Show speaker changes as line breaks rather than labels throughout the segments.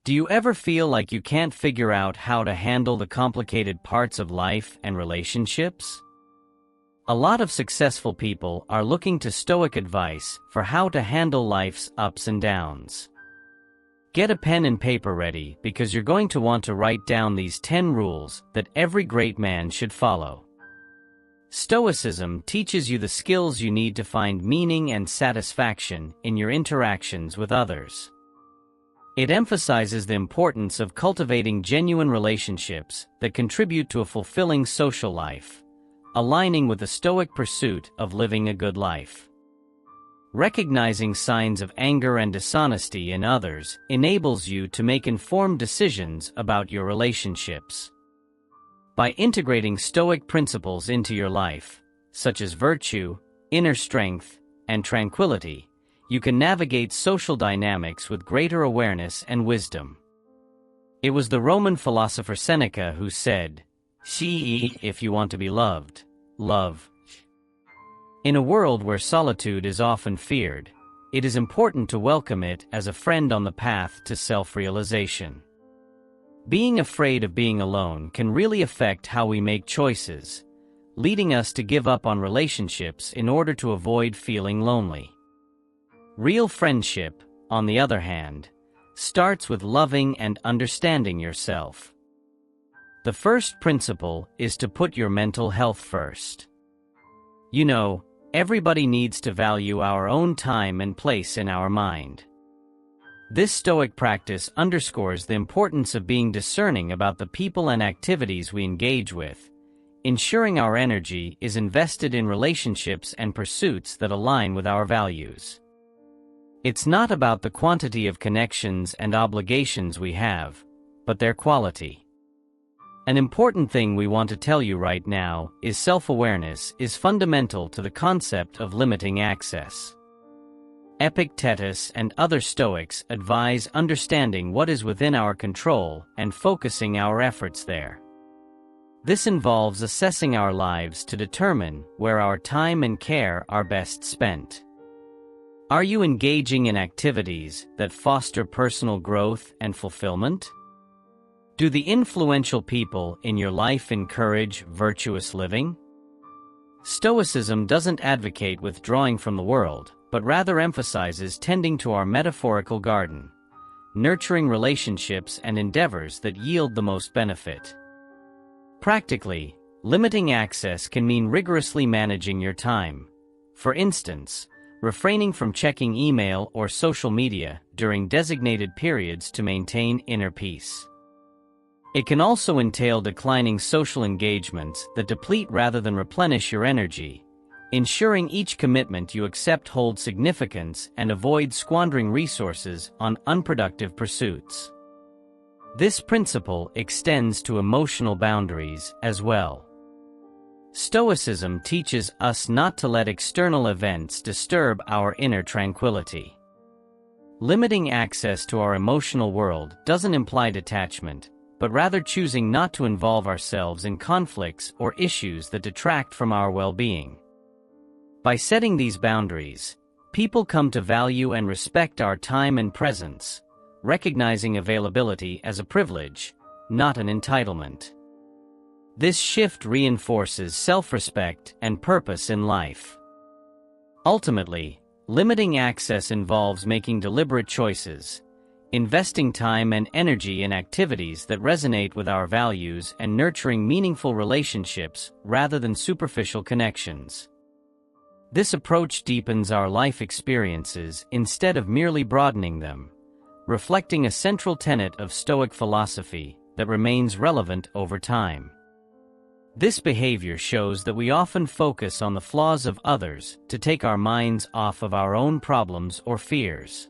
Do you ever feel like you can't figure out how to handle the complicated parts of life and relationships? A lot of successful people are looking to Stoic advice for how to handle life's ups and downs. Get a pen and paper ready because you're going to want to write down these 10 rules that every great man should follow. Stoicism teaches you the skills you need to find meaning and satisfaction in your interactions with others. It emphasizes the importance of cultivating genuine relationships that contribute to a fulfilling social life, aligning with the Stoic pursuit of living a good life. Recognizing signs of anger and dishonesty in others enables you to make informed decisions about your relationships. By integrating Stoic principles into your life, such as virtue, inner strength, and tranquility, you can navigate social dynamics with greater awareness and wisdom. It was the Roman philosopher Seneca who said, "See, if you want to be loved, love." In a world where solitude is often feared, it is important to welcome it as a friend on the path to self-realization. Being afraid of being alone can really affect how we make choices, leading us to give up on relationships in order to avoid feeling lonely. Real friendship, on the other hand, starts with loving and understanding yourself. The first principle is to put your mental health first. You know, everybody needs to value our own time and place in our mind. This Stoic practice underscores the importance of being discerning about the people and activities we engage with, ensuring our energy is invested in relationships and pursuits that align with our values. It's not about the quantity of connections and obligations we have, but their quality. An important thing we want to tell you right now is self-awareness is fundamental to the concept of limiting access. Epictetus and other Stoics advise understanding what is within our control and focusing our efforts there. This involves assessing our lives to determine where our time and care are best spent. Are you engaging in activities that foster personal growth and fulfillment? Do the influential people in your life encourage virtuous living? Stoicism doesn't advocate withdrawing from the world, but rather emphasizes tending to our metaphorical garden, nurturing relationships and endeavors that yield the most benefit. Practically, limiting access can mean rigorously managing your time. For instance, refraining from checking email or social media during designated periods to maintain inner peace. It can also entail declining social engagements that deplete rather than replenish your energy, ensuring each commitment you accept holds significance and avoid squandering resources on unproductive pursuits. This principle extends to emotional boundaries as well. Stoicism teaches us not to let external events disturb our inner tranquility. Limiting access to our emotional world doesn't imply detachment, but rather choosing not to involve ourselves in conflicts or issues that detract from our well-being. By setting these boundaries, people come to value and respect our time and presence, recognizing availability as a privilege, not an entitlement. This shift reinforces self-respect and purpose in life. Ultimately, limiting access involves making deliberate choices, investing time and energy in activities that resonate with our values and nurturing meaningful relationships rather than superficial connections. This approach deepens our life experiences instead of merely broadening them, reflecting a central tenet of Stoic philosophy that remains relevant over time. This behavior shows that we often focus on the flaws of others to take our minds off of our own problems or fears.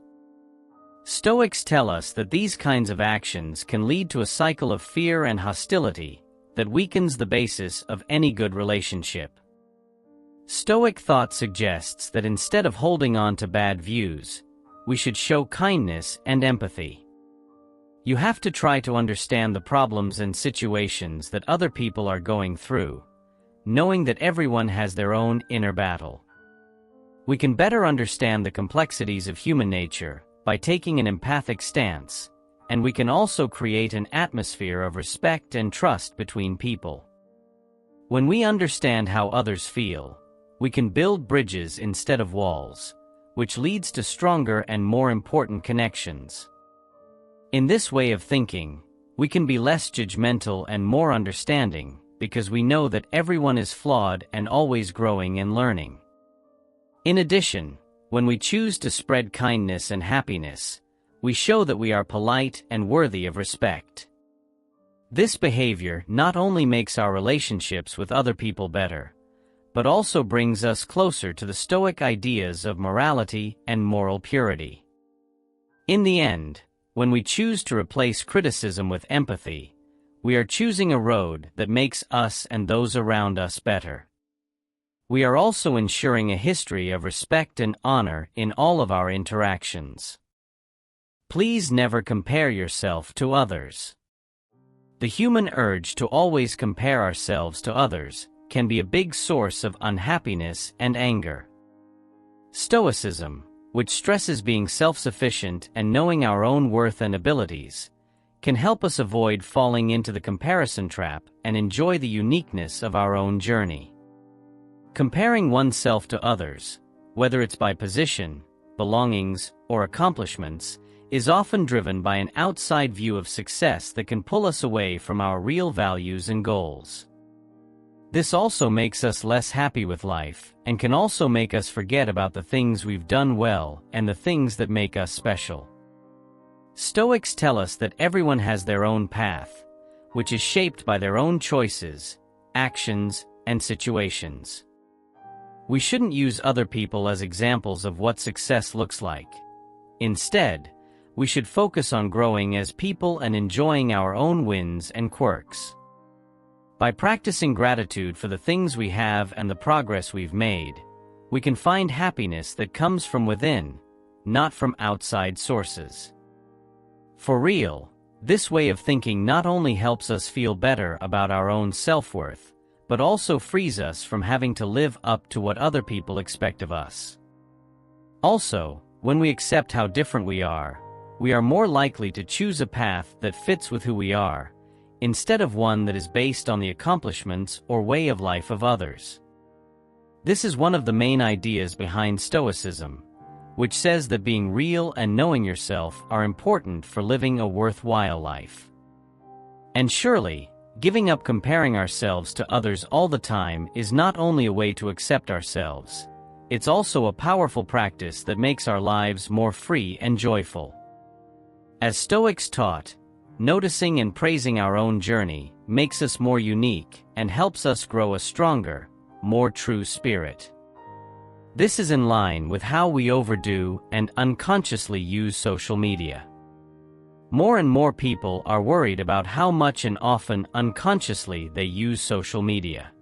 Stoics tell us that these kinds of actions can lead to a cycle of fear and hostility that weakens the basis of any good relationship. Stoic thought suggests that instead of holding on to bad views, we should show kindness and empathy. You have to try to understand the problems and situations that other people are going through, knowing that everyone has their own inner battle. We can better understand the complexities of human nature by taking an empathic stance, and we can also create an atmosphere of respect and trust between people. When we understand how others feel, we can build bridges instead of walls, which leads to stronger and more important connections. In this way of thinking, we can be less judgmental and more understanding, because we know that everyone is flawed and always growing and learning. In addition, when we choose to spread kindness and happiness, we show that we are polite and worthy of respect. This behavior not only makes our relationships with other people better, but also brings us closer to the Stoic ideas of morality and moral purity. In the end, when we choose to replace criticism with empathy, we are choosing a road that makes us and those around us better. We are also ensuring a history of respect and honor in all of our interactions. Please never compare yourself to others. The human urge to always compare ourselves to others can be a big source of unhappiness and anger. Stoicism, which stresses being self-sufficient and knowing our own worth and abilities, can help us avoid falling into the comparison trap and enjoy the uniqueness of our own journey. Comparing oneself to others, whether it's by position, belongings, or accomplishments, is often driven by an outside view of success that can pull us away from our real values and goals. This also makes us less happy with life, and can also make us forget about the things we've done well and the things that make us special. Stoics tell us that everyone has their own path, which is shaped by their own choices, actions, and situations. We shouldn't use other people as examples of what success looks like. Instead, we should focus on growing as people and enjoying our own wins and quirks. By practicing gratitude for the things we have and the progress we've made, we can find happiness that comes from within, not from outside sources. For real, this way of thinking not only helps us feel better about our own self-worth, but also frees us from having to live up to what other people expect of us. Also, when we accept how different we are more likely to choose a path that fits with who we are, instead of one that is based on the accomplishments or way of life of others. This is one of the main ideas behind Stoicism, which says that being real and knowing yourself are important for living a worthwhile life. And surely, giving up comparing ourselves to others all the time is not only a way to accept ourselves, it's also a powerful practice that makes our lives more free and joyful. As Stoics taught, noticing and praising our own journey makes us more unique and helps us grow a stronger, more true spirit. This is in line with how we overdo and unconsciously use social media. More and more people are worried about how much and often unconsciously they use social media.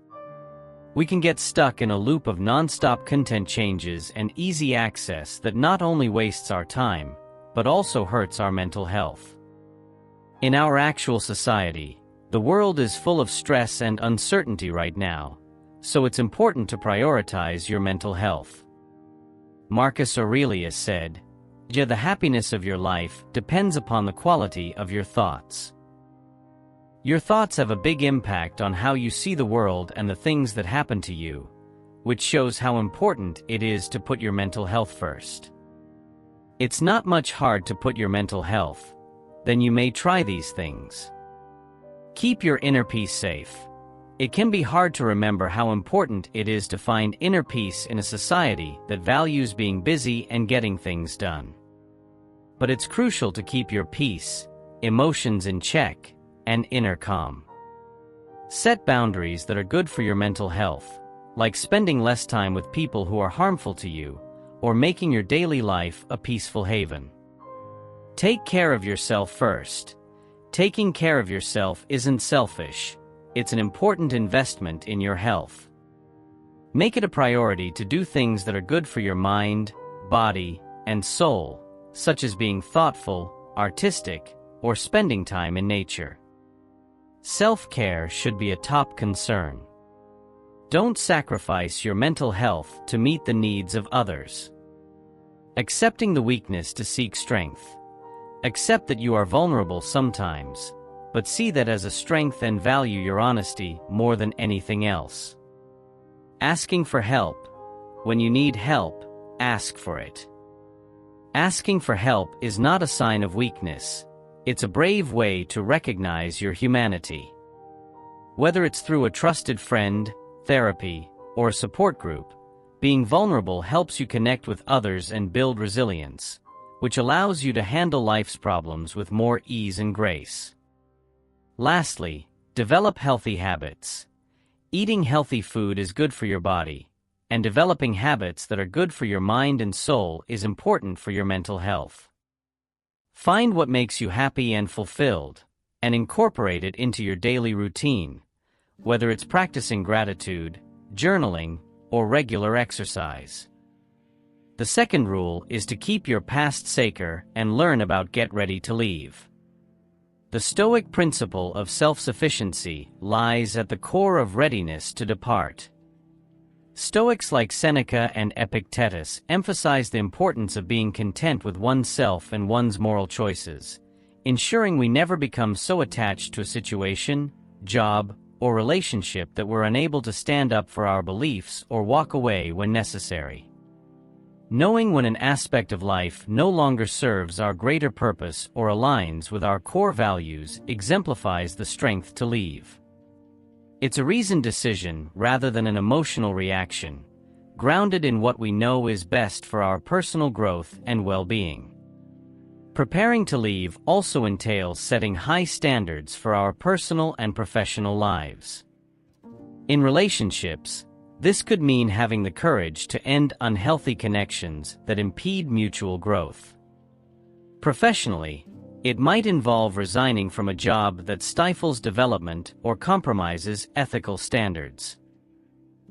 We can get stuck in a loop of non-stop content changes and easy access that not only wastes our time, but also hurts our mental health. In our actual society, the world is full of stress and uncertainty right now, so it's important to prioritize your mental health. Marcus Aurelius said, "The happiness of your life depends upon the quality of your thoughts." Your thoughts have a big impact on how you see the world and the things that happen to you, which shows how important it is to put your mental health first. It's not much hard to put your mental health, then you may try these things. Keep your inner peace safe. It can be hard to remember how important it is to find inner peace in a society that values being busy and getting things done. But it's crucial to keep your peace, emotions in check, and inner calm. Set boundaries that are good for your mental health, like spending less time with people who are harmful to you, or making your daily life a peaceful haven. Take care of yourself first. Taking care of yourself isn't selfish. It's an important investment in your health. Make it a priority to do things that are good for your mind, body, and soul, such as being thoughtful, artistic, or spending time in nature. Self-care should be a top concern. Don't sacrifice your mental health to meet the needs of others. Accepting the weakness to seek strength. Accept that you are vulnerable sometimes, but see that as a strength and value your honesty more than anything else. Asking for help. When you need help, ask for it. Asking for help is not a sign of weakness. It's a brave way to recognize your humanity. Whether it's through a trusted friend, therapy, or a support group, being vulnerable helps you connect with others and build resilience, which allows you to handle life's problems with more ease and grace. Lastly, develop healthy habits. Eating healthy food is good for your body, and developing habits that are good for your mind and soul is important for your mental health. Find what makes you happy and fulfilled, and incorporate it into your daily routine, whether it's practicing gratitude, journaling, or regular exercise. The second rule is to keep your past sacred and learn about get ready to leave. The Stoic principle of self-sufficiency lies at the core of readiness to depart. Stoics like Seneca and Epictetus emphasize the importance of being content with oneself and one's moral choices, ensuring we never become so attached to a situation, job, or relationship that we're unable to stand up for our beliefs or walk away when necessary. Knowing when an aspect of life no longer serves our greater purpose or aligns with our core values exemplifies the strength to leave. It's a reasoned decision rather than an emotional reaction, grounded in what we know is best for our personal growth and well-being. Preparing to leave also entails setting high standards for our personal and professional lives. In relationships, this could mean having the courage to end unhealthy connections that impede mutual growth. Professionally, it might involve resigning from a job that stifles development or compromises ethical standards.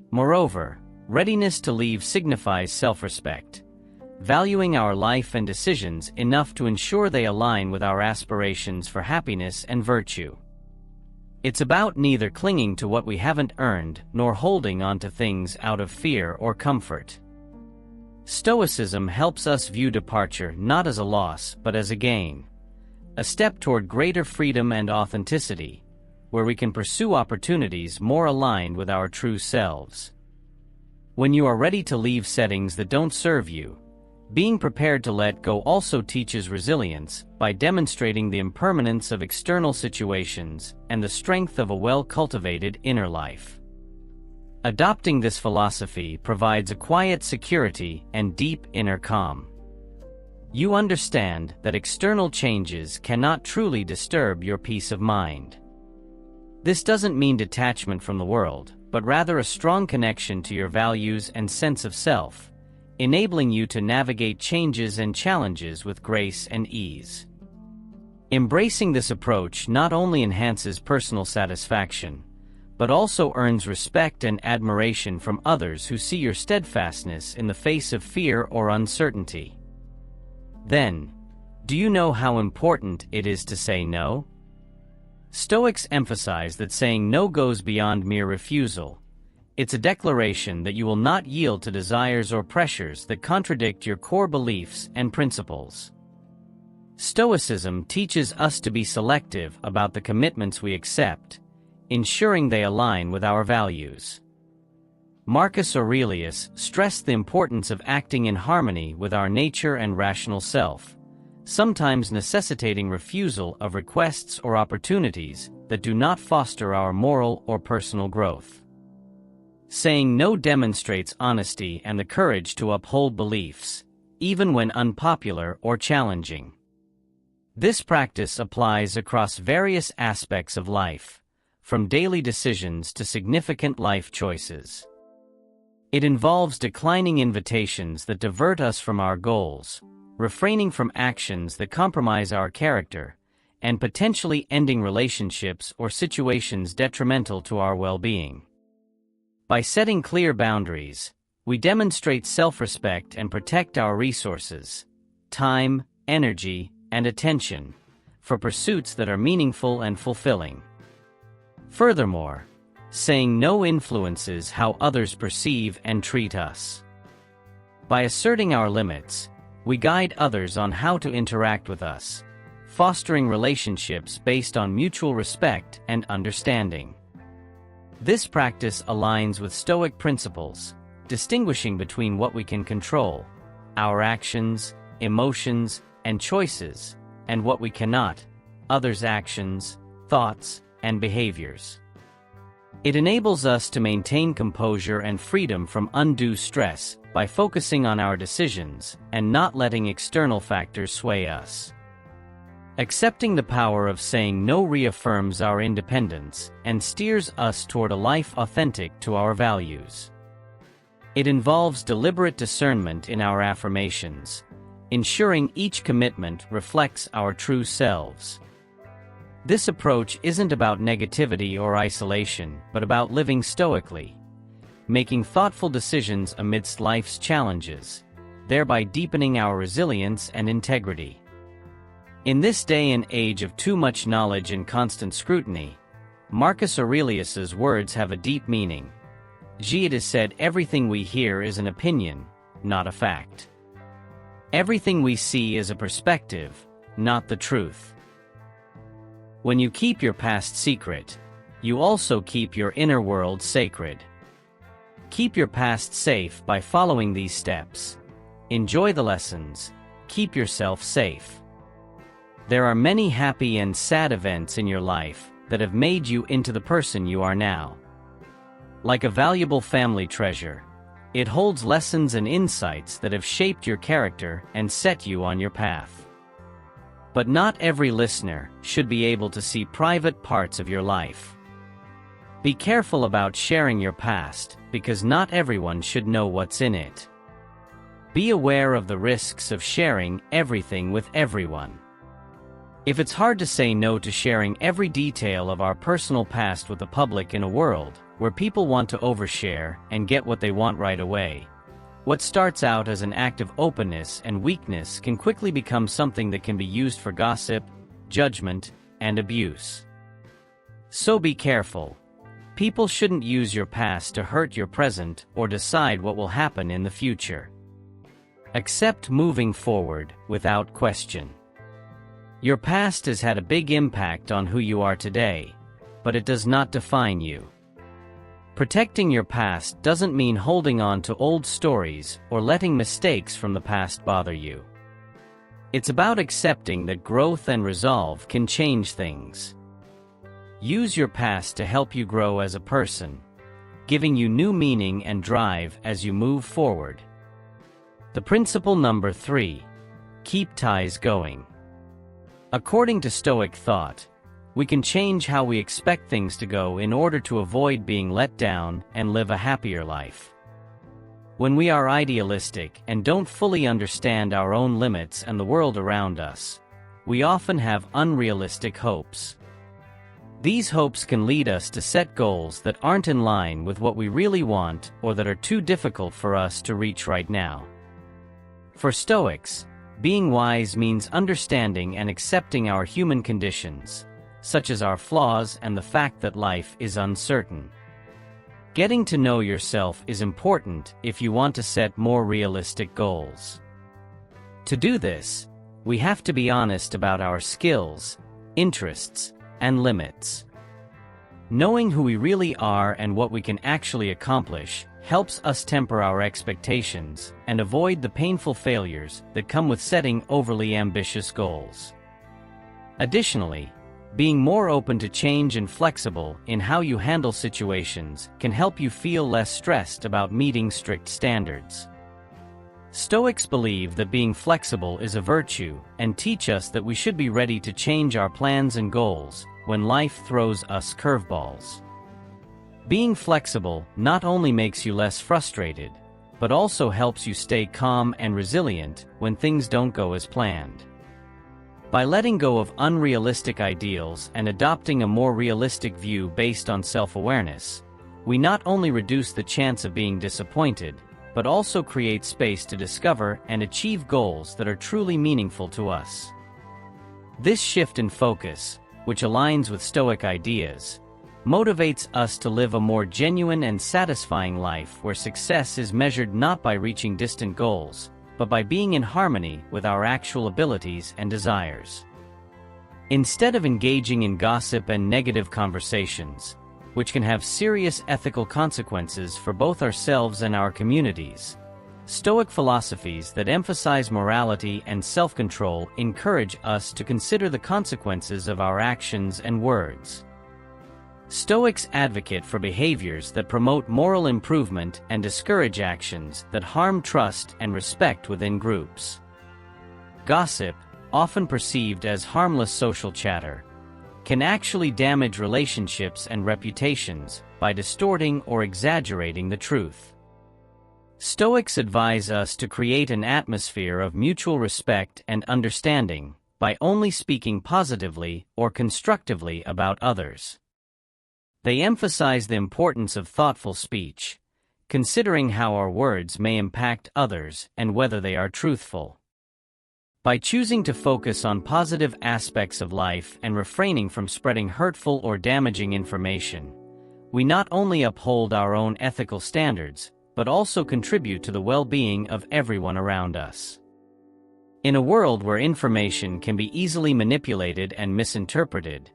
Moreover, readiness to leave signifies self-respect, valuing our life and decisions enough to ensure they align with our aspirations for happiness and virtue. It's about neither clinging to what we haven't earned nor holding on to things out of fear or comfort. Stoicism helps us view departure not as a loss but as a gain, a step toward greater freedom and authenticity, where we can pursue opportunities more aligned with our true selves. When you are ready to leave settings that don't serve you, being prepared to let go also teaches resilience by demonstrating the impermanence of external situations and the strength of a well-cultivated inner life. Adopting this philosophy provides a quiet security and deep inner calm. You understand that external changes cannot truly disturb your peace of mind. This doesn't mean detachment from the world, but rather a strong connection to your values and sense of self, enabling you to navigate changes and challenges with grace and ease. Embracing this approach not only enhances personal satisfaction, but also earns respect and admiration from others who see your steadfastness in the face of fear or uncertainty. Then, do you know how important it is to say no? Stoics emphasize that saying no goes beyond mere refusal. It's a declaration that you will not yield to desires or pressures that contradict your core beliefs and principles. Stoicism teaches us to be selective about the commitments we accept, ensuring they align with our values. Marcus Aurelius stressed the importance of acting in harmony with our nature and rational self, sometimes necessitating refusal of requests or opportunities that do not foster our moral or personal growth. Saying no demonstrates honesty and the courage to uphold beliefs, even when unpopular or challenging. This practice applies across various aspects of life, from daily decisions to significant life choices. It involves declining invitations that divert us from our goals, refraining from actions that compromise our character, and potentially ending relationships or situations detrimental to our well-being. By setting clear boundaries, we demonstrate self-respect and protect our resources, time, energy, and attention, for pursuits that are meaningful and fulfilling. Furthermore, saying no influences how others perceive and treat us. By asserting our limits, we guide others on how to interact with us, fostering relationships based on mutual respect and understanding. This practice aligns with Stoic principles, distinguishing between what we can control, our actions, emotions, and choices, and what we cannot, others' actions, thoughts, and behaviors. It enables us to maintain composure and freedom from undue stress by focusing on our decisions and not letting external factors sway us. Accepting the power of saying no reaffirms our independence and steers us toward a life authentic to our values. It involves deliberate discernment in our affirmations, ensuring each commitment reflects our true selves. This approach isn't about negativity or isolation, but about living stoically, making thoughtful decisions amidst life's challenges, thereby deepening our resilience and integrity. In this day and age of too much knowledge and constant scrutiny, Marcus Aurelius's words have a deep meaning. It is said, everything we hear is an opinion, not a fact. Everything we see is a perspective, not the truth. When you keep your past secret, you also keep your inner world sacred. Keep your past safe by following these steps. Enjoy the lessons. Keep yourself safe. There are many happy and sad events in your life that have made you into the person you are now. Like a valuable family treasure, it holds lessons and insights that have shaped your character and set you on your path. But not every listener should be able to see private parts of your life. Be careful about sharing your past, because not everyone should know what's in it. Be aware of the risks of sharing everything with everyone. If it's hard to say no to sharing every detail of our personal past with the public in a world where people want to overshare and get what they want right away, what starts out as an act of openness and weakness can quickly become something that can be used for gossip, judgment, and abuse. So be careful. People shouldn't use your past to hurt your present or decide what will happen in the future. Accept moving forward without question. Your past has had a big impact on who you are today, but it does not define you. Protecting your past doesn't mean holding on to old stories or letting mistakes from the past bother you. It's about accepting that growth and resolve can change things. Use your past to help you grow as a person, giving you new meaning and drive as you move forward. The principle number 3: keep ties going. According to Stoic thought, we can change how we expect things to go in order to avoid being let down and live a happier life. When we are idealistic and don't fully understand our own limits and the world around us, we often have unrealistic hopes. These hopes can lead us to set goals that aren't in line with what we really want or that are too difficult for us to reach right now. For Stoics, being wise means understanding and accepting our human conditions, such as our flaws and the fact that life is uncertain. Getting to know yourself is important if you want to set more realistic goals. To do this, we have to be honest about our skills, interests, and limits. Knowing who we really are and what we can actually accomplish helps us temper our expectations and avoid the painful failures that come with setting overly ambitious goals. Additionally, being more open to change and flexible in how you handle situations can help you feel less stressed about meeting strict standards. Stoics believe that being flexible is a virtue and teach us that we should be ready to change our plans and goals when life throws us curveballs. Being flexible not only makes you less frustrated, but also helps you stay calm and resilient when things don't go as planned. By letting go of unrealistic ideals and adopting a more realistic view based on self-awareness, we not only reduce the chance of being disappointed, but also create space to discover and achieve goals that are truly meaningful to us. This shift in focus, which aligns with Stoic ideas, motivates us to live a more genuine and satisfying life where success is measured not by reaching distant goals, but by being in harmony with our actual abilities and desires. Instead of engaging in gossip and negative conversations, which can have serious ethical consequences for both ourselves and our communities, Stoic philosophies that emphasize morality and self-control encourage us to consider the consequences of our actions and words. Stoics advocate for behaviors that promote moral improvement and discourage actions that harm trust and respect within groups. Gossip, often perceived as harmless social chatter, can actually damage relationships and reputations by distorting or exaggerating the truth. Stoics advise us to create an atmosphere of mutual respect and understanding by only speaking positively or constructively about others. They emphasize the importance of thoughtful speech, considering how our words may impact others and whether they are truthful. By choosing to focus on positive aspects of life and refraining from spreading hurtful or damaging information, we not only uphold our own ethical standards, but also contribute to the well-being of everyone around us. In a world where information can be easily manipulated and misinterpreted,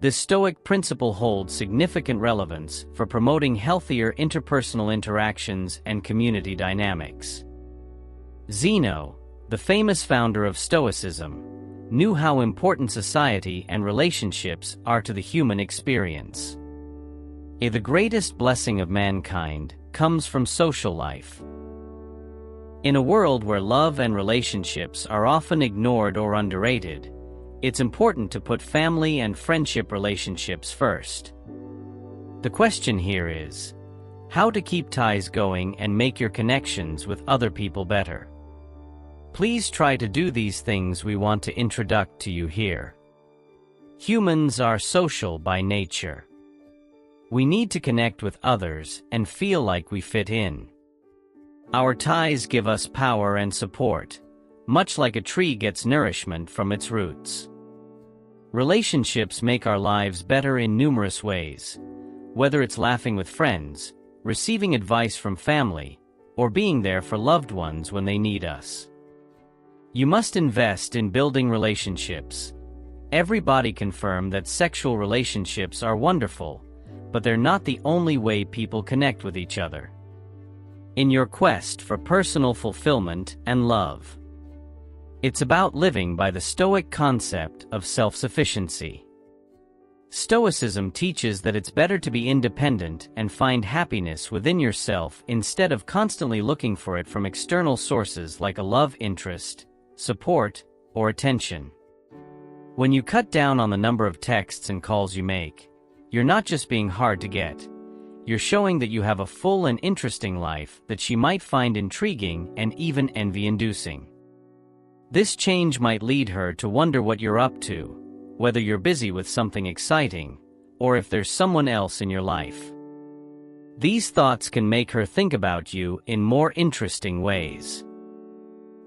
this Stoic principle holds significant relevance for promoting healthier interpersonal interactions and community dynamics. Zeno, the famous founder of Stoicism, knew how important society and relationships are to the human experience. The greatest blessing of mankind comes from social life. In a world where love and relationships are often ignored or underrated, it's important to put family and friendship relationships first. The question here is, how to keep ties going and make your connections with other people better. Please try to do these things we want to introduce to you here. Humans are social by nature. We need to connect with others and feel like we fit in. Our ties give us power and support, much like a tree gets nourishment from its roots. Relationships make our lives better in numerous ways, whether it's laughing with friends, receiving advice from family, or being there for loved ones when they need us. You must invest in building relationships. Everybody confirm that sexual relationships are wonderful, but they're not the only way people connect with each other. In your quest for personal fulfillment and love, it's about living by the Stoic concept of self-sufficiency. Stoicism teaches that it's better to be independent and find happiness within yourself instead of constantly looking for it from external sources like a love interest, support, or attention. When you cut down on the number of texts and calls you make, you're not just being hard to get. You're showing that you have a full and interesting life that she might find intriguing and even envy-inducing. This change might lead her to wonder what you're up to, whether you're busy with something exciting, or if there's someone else in your life. These thoughts can make her think about you in more interesting ways.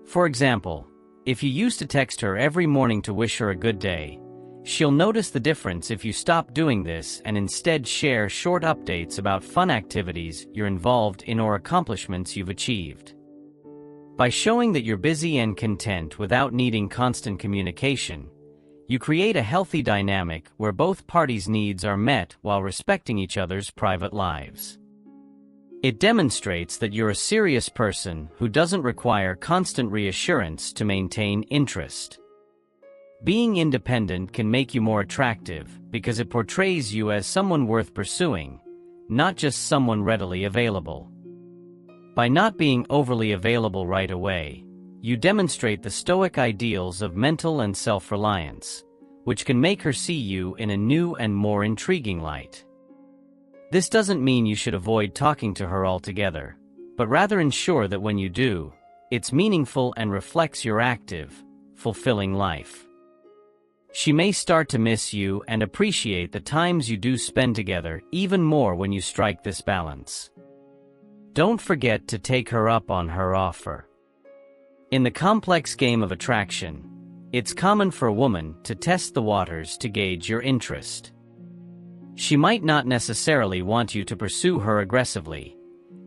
For example, if you used to text her every morning to wish her a good day, she'll notice the difference if you stop doing this and instead share short updates about fun activities you're involved in or accomplishments you've achieved. By showing that you're busy and content without needing constant communication, you create a healthy dynamic where both parties' needs are met while respecting each other's private lives. It demonstrates that you're a serious person who doesn't require constant reassurance to maintain interest. Being independent can make you more attractive because it portrays you as someone worth pursuing, not just someone readily available. By not being overly available right away, you demonstrate the Stoic ideals of mental and self-reliance, which can make her see you in a new and more intriguing light. This doesn't mean you should avoid talking to her altogether, but rather ensure that when you do, it's meaningful and reflects your active, fulfilling life. She may start to miss you and appreciate the times you do spend together even more when you strike this balance. Don't forget to take her up on her offer. In the complex game of attraction, it's common for a woman to test the waters to gauge your interest. She might not necessarily want you to pursue her aggressively.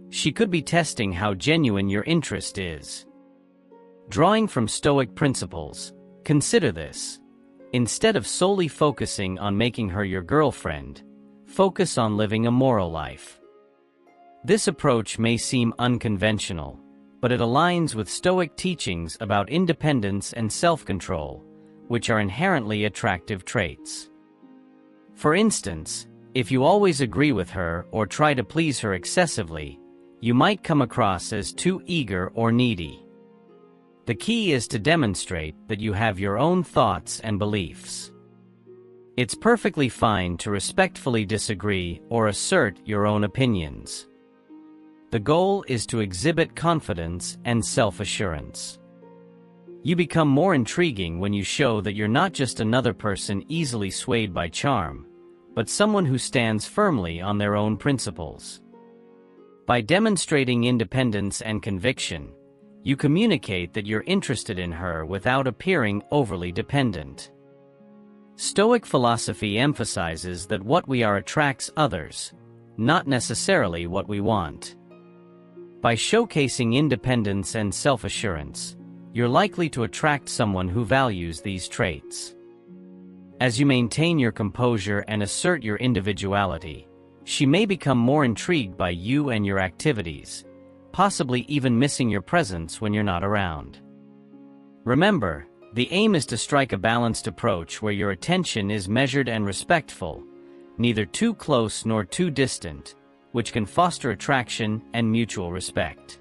She could be testing how genuine your interest is. Drawing from Stoic principles, consider this. Instead of solely focusing on making her your girlfriend, focus on living a moral life. This approach may seem unconventional, but it aligns with Stoic teachings about independence and self-control, which are inherently attractive traits. For instance, if you always agree with her or try to please her excessively, you might come across as too eager or needy. The key is to demonstrate that you have your own thoughts and beliefs. It's perfectly fine to respectfully disagree or assert your own opinions. The goal is to exhibit confidence and self-assurance. You become more intriguing when you show that you're not just another person easily swayed by charm, but someone who stands firmly on their own principles. By demonstrating independence and conviction, you communicate that you're interested in her without appearing overly dependent. Stoic philosophy emphasizes that what we are attracts others, not necessarily what we want. By showcasing independence and self-assurance, you're likely to attract someone who values these traits. As you maintain your composure and assert your individuality, she may become more intrigued by you and your activities, possibly even missing your presence when you're not around. Remember, the aim is to strike a balanced approach where your attention is measured and respectful, neither too close nor too distant, which can foster attraction and mutual respect.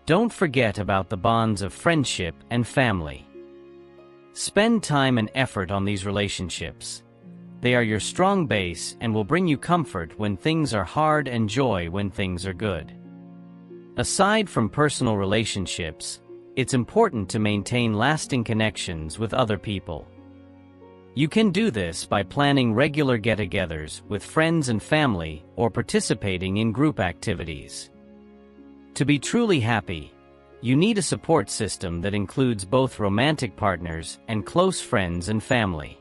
Don't forget about the bonds of friendship and family. Spend time and effort on these relationships. They are your strong base and will bring you comfort when things are hard and joy when things are good. Aside from personal relationships, it's important to maintain lasting connections with other people. You can do this by planning regular get-togethers with friends and family or participating in group activities. To be truly happy, you need a support system that includes both romantic partners and close friends and family.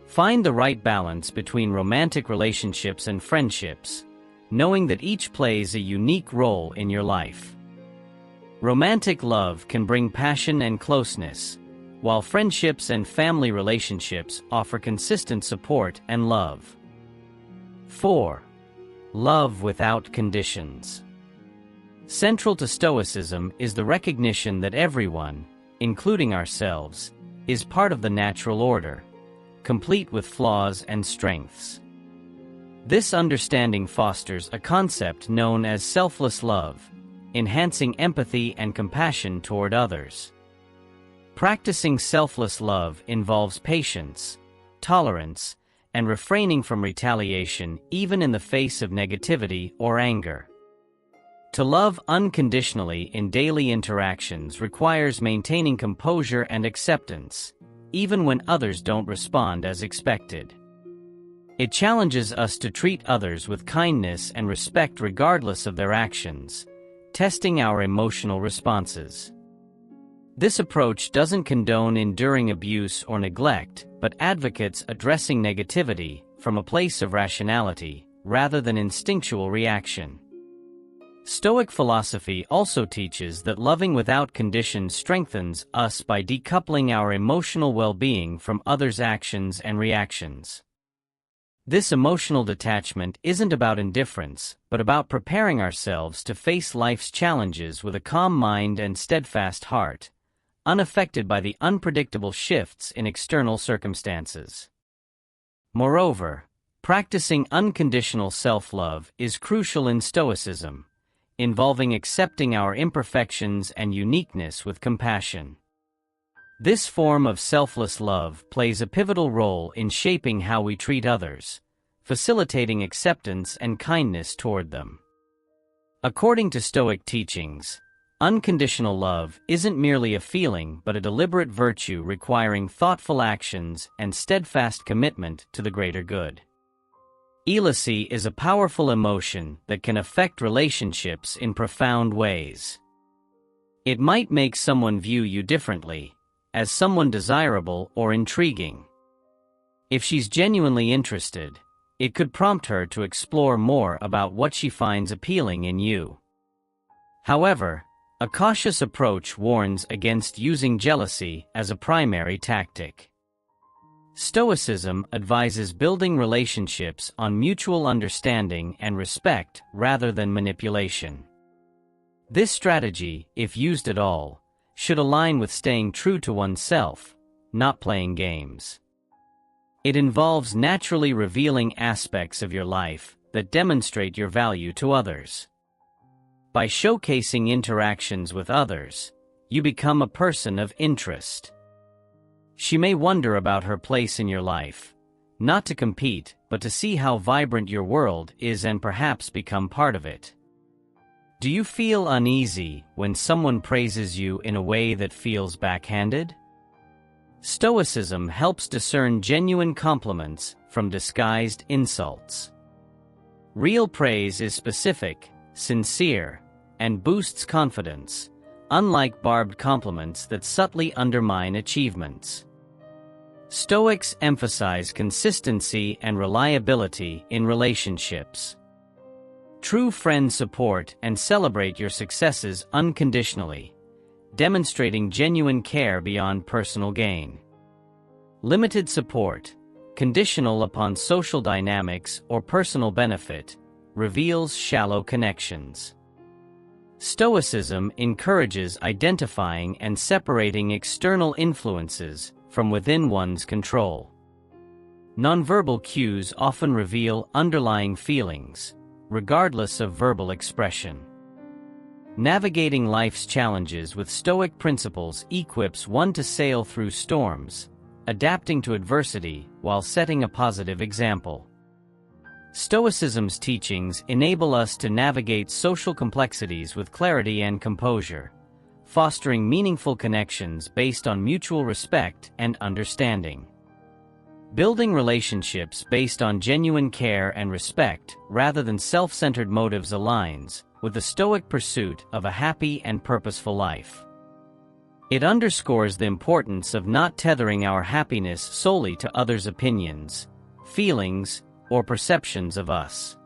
Find the right balance between romantic relationships and friendships, knowing that each plays a unique role in your life. Romantic love can bring passion and closeness, while friendships and family relationships offer consistent support and love. 4. Love without conditions. Central to Stoicism is the recognition that everyone, including ourselves, is part of the natural order, complete with flaws and strengths. This understanding fosters a concept known as selfless love, enhancing empathy and compassion toward others. Practicing selfless love involves patience, tolerance, and refraining from retaliation even in the face of negativity or anger. To love unconditionally in daily interactions requires maintaining composure and acceptance, even when others don't respond as expected. It challenges us to treat others with kindness and respect regardless of their actions, testing our emotional responses. This approach doesn't condone enduring abuse or neglect, but advocates addressing negativity from a place of rationality rather than instinctual reaction. Stoic philosophy also teaches that loving without conditions strengthens us by decoupling our emotional well-being from others' actions and reactions. This emotional detachment isn't about indifference, but about preparing ourselves to face life's challenges with a calm mind and steadfast heart, unaffected by the unpredictable shifts in external circumstances. Moreover, practicing unconditional self-love is crucial in Stoicism, involving accepting our imperfections and uniqueness with compassion. This form of selfless love plays a pivotal role in shaping how we treat others, facilitating acceptance and kindness toward them. According to Stoic teachings, unconditional love isn't merely a feeling but a deliberate virtue requiring thoughtful actions and steadfast commitment to the greater good. Elasy is a powerful emotion that can affect relationships in profound ways. It might make someone view you differently, as someone desirable or intriguing. If she's genuinely interested, it could prompt her to explore more about what she finds appealing in you. However, a cautious approach warns against using jealousy as a primary tactic. Stoicism advises building relationships on mutual understanding and respect rather than manipulation. This strategy, if used at all, should align with staying true to oneself, not playing games. It involves naturally revealing aspects of your life that demonstrate your value to others. By showcasing interactions with others, you become a person of interest. She may wonder about her place in your life, not to compete, but to see how vibrant your world is and perhaps become part of it. Do you feel uneasy when someone praises you in a way that feels backhanded? Stoicism helps discern genuine compliments from disguised insults. Real praise is specific, sincere, and boosts confidence, unlike barbed compliments that subtly undermine achievements. Stoics emphasize consistency and reliability in relationships. True friends support and celebrate your successes unconditionally, demonstrating genuine care beyond personal gain. Limited support, conditional upon social dynamics or personal benefit, reveals shallow connections. Stoicism encourages identifying and separating external influences from within one's control. Nonverbal cues often reveal underlying feelings, regardless of verbal expression. Navigating life's challenges with Stoic principles equips one to sail through storms, adapting to adversity while setting a positive example. Stoicism's teachings enable us to navigate social complexities with clarity and composure, fostering meaningful connections based on mutual respect and understanding. Building relationships based on genuine care and respect rather than self-centered motives aligns with the Stoic pursuit of a happy and purposeful life. It underscores the importance of not tethering our happiness solely to others' opinions, feelings, or perceptions of us.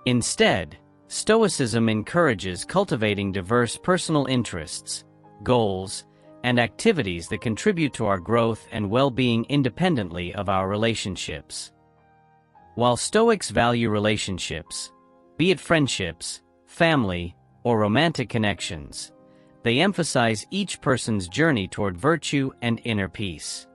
Instead, Stoicism encourages cultivating diverse personal interests, goals, and activities that contribute to our growth and well-being independently of our relationships. While Stoics value relationships, be it friendships, family, or romantic connections, they emphasize each person's journey toward virtue and inner peace.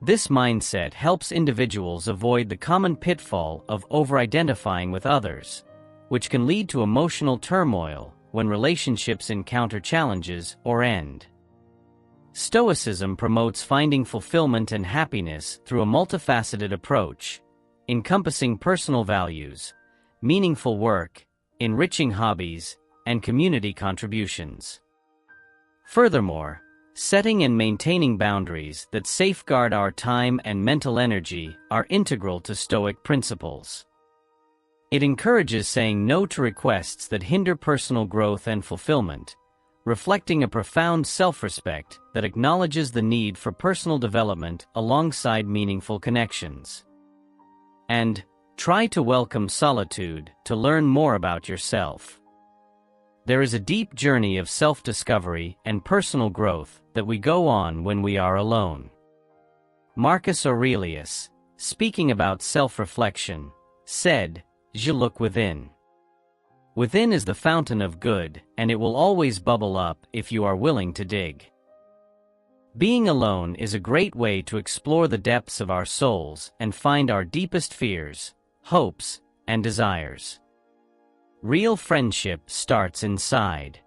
This mindset helps individuals avoid the common pitfall of over-identifying with others, which can lead to emotional turmoil when relationships encounter challenges or end. Stoicism promotes finding fulfillment and happiness through a multifaceted approach, encompassing personal values, meaningful work, enriching hobbies, and community contributions. Furthermore, setting and maintaining boundaries that safeguard our time and mental energy are integral to Stoic principles. It encourages saying no to requests that hinder personal growth and fulfillment, reflecting a profound self-respect that acknowledges the need for personal development alongside meaningful connections. And try to welcome solitude to learn more about yourself. There is a deep journey of self-discovery and personal growth that we go on when we are alone. Marcus Aurelius, speaking about self-reflection, said, "Je look within. Within is the fountain of good, and it will always bubble up if you are willing to dig." Being alone is a great way to explore the depths of our souls and find our deepest fears, hopes, and desires. Real friendship starts inside.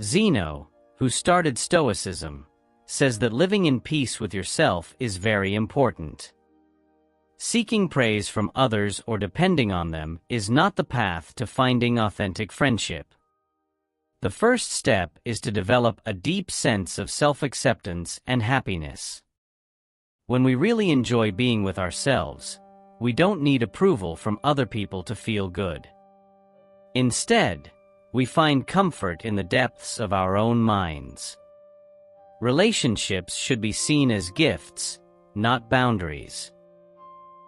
Zeno, who started Stoicism, says that living in peace with yourself is very important. Seeking praise from others or depending on them is not the path to finding authentic friendship. The first step is to develop a deep sense of self-acceptance and happiness. When we really enjoy being with ourselves, we don't need approval from other people to feel good. Instead, we find comfort in the depths of our own minds. Relationships should be seen as gifts, not boundaries.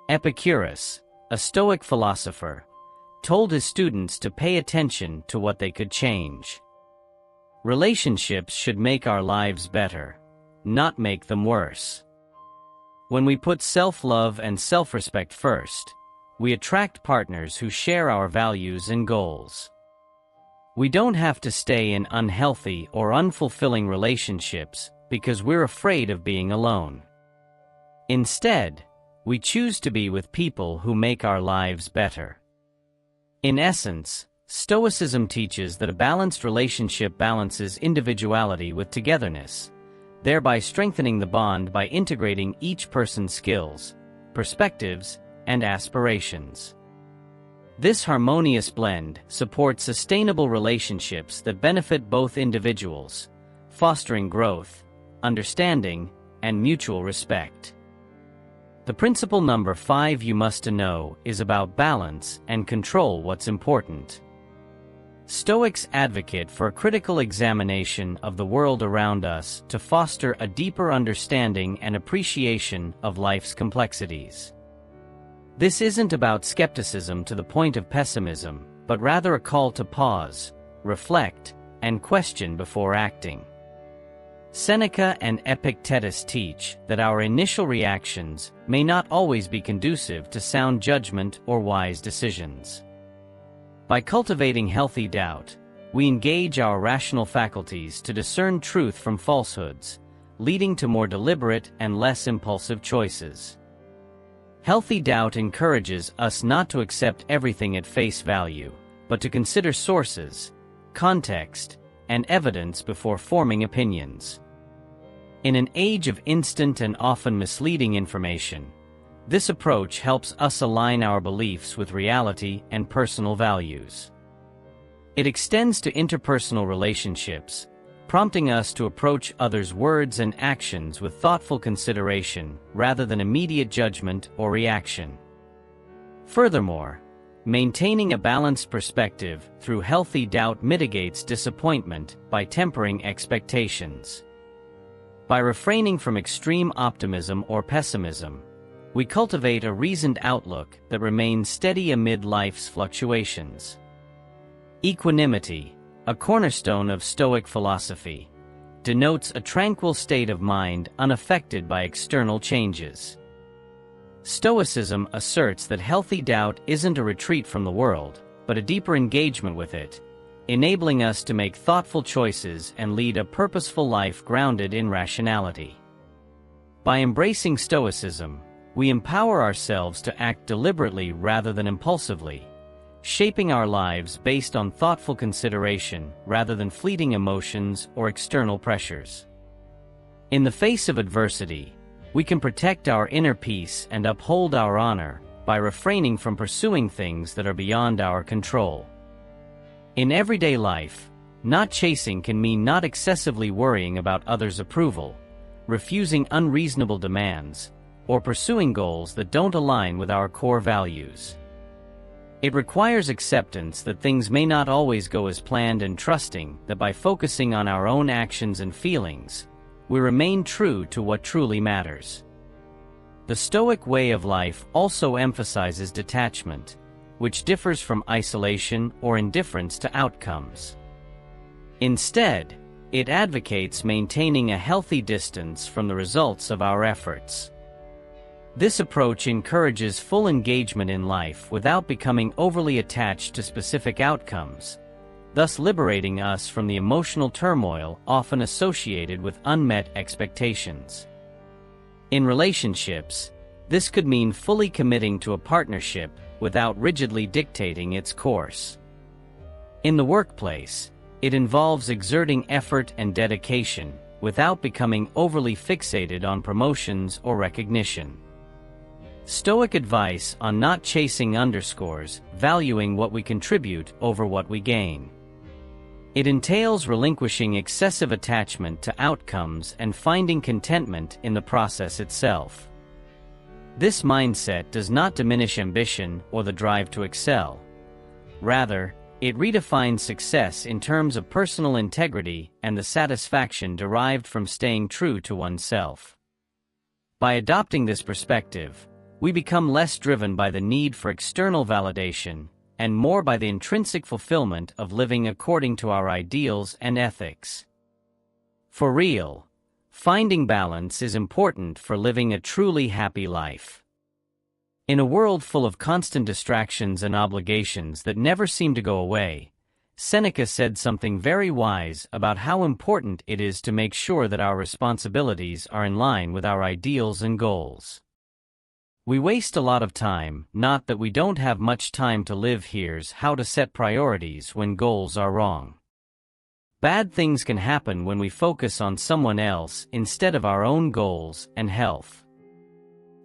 Epictetus, a Stoic philosopher, told his students to pay attention to what they could change. Relationships should make our lives better, not make them worse. When we put self-love and self-respect first, we attract partners who share our values and goals. We don't have to stay in unhealthy or unfulfilling relationships because we're afraid of being alone. Instead, we choose to be with people who make our lives better. In essence, Stoicism teaches that a balanced relationship balances individuality with togetherness, thereby strengthening the bond by integrating each person's skills, perspectives, and aspirations. This harmonious blend supports sustainable relationships that benefit both individuals, fostering growth, understanding, and mutual respect. The principle number 5 you must know is about balance and control what's important. Stoics advocate for a critical examination of the world around us to foster a deeper understanding and appreciation of life's complexities. This isn't about skepticism to the point of pessimism, but rather a call to pause, reflect, and question before acting. Seneca and Epictetus teach that our initial reactions may not always be conducive to sound judgment or wise decisions. By cultivating healthy doubt, we engage our rational faculties to discern truth from falsehoods, leading to more deliberate and less impulsive choices. Healthy doubt encourages us not to accept everything at face value, but to consider sources, context, and evidence before forming opinions. In an age of instant and often misleading information, this approach helps us align our beliefs with reality and personal values. It extends to interpersonal relationships, prompting us to approach others' words and actions with thoughtful consideration rather than immediate judgment or reaction. Furthermore, maintaining a balanced perspective through healthy doubt mitigates disappointment by tempering expectations. By refraining from extreme optimism or pessimism, we cultivate a reasoned outlook that remains steady amid life's fluctuations. Equanimity, a cornerstone of Stoic philosophy, denotes a tranquil state of mind unaffected by external changes. Stoicism asserts that healthy doubt isn't a retreat from the world, but a deeper engagement with it, enabling us to make thoughtful choices and lead a purposeful life grounded in rationality. By embracing Stoicism, we empower ourselves to act deliberately rather than impulsively, shaping our lives based on thoughtful consideration rather than fleeting emotions or external pressures. In the face of adversity, we can protect our inner peace and uphold our honor by refraining from pursuing things that are beyond our control. In everyday life, not chasing can mean not excessively worrying about others' approval, refusing unreasonable demands, or pursuing goals that don't align with our core values. It requires acceptance that things may not always go as planned and trusting that by focusing on our own actions and feelings, we remain true to what truly matters. The Stoic way of life also emphasizes detachment, which differs from isolation or indifference to outcomes. Instead, it advocates maintaining a healthy distance from the results of our efforts. This approach encourages full engagement in life without becoming overly attached to specific outcomes, thus liberating us from the emotional turmoil often associated with unmet expectations. In relationships, this could mean fully committing to a partnership without rigidly dictating its course. In the workplace, it involves exerting effort and dedication without becoming overly fixated on promotions or recognition. Stoic advice on not chasing underscores valuing what we contribute over what we gain. It entails relinquishing excessive attachment to outcomes and finding contentment in the process itself. This mindset does not diminish ambition or the drive to excel. Rather, it redefines success in terms of personal integrity and the satisfaction derived from staying true to oneself. By adopting this perspective, we become less driven by the need for external validation and more by the intrinsic fulfillment of living according to our ideals and ethics. For real, Finding balance is important for living a truly happy life. In a world full of constant distractions and obligations that never seem to go away, Seneca said something very wise about how important it is to make sure that our responsibilities are in line with our ideals and goals. We waste a lot of time, not that we don't have much time to live. Here's how to set priorities when goals are wrong. Bad things can happen when we focus on someone else instead of our own goals and health.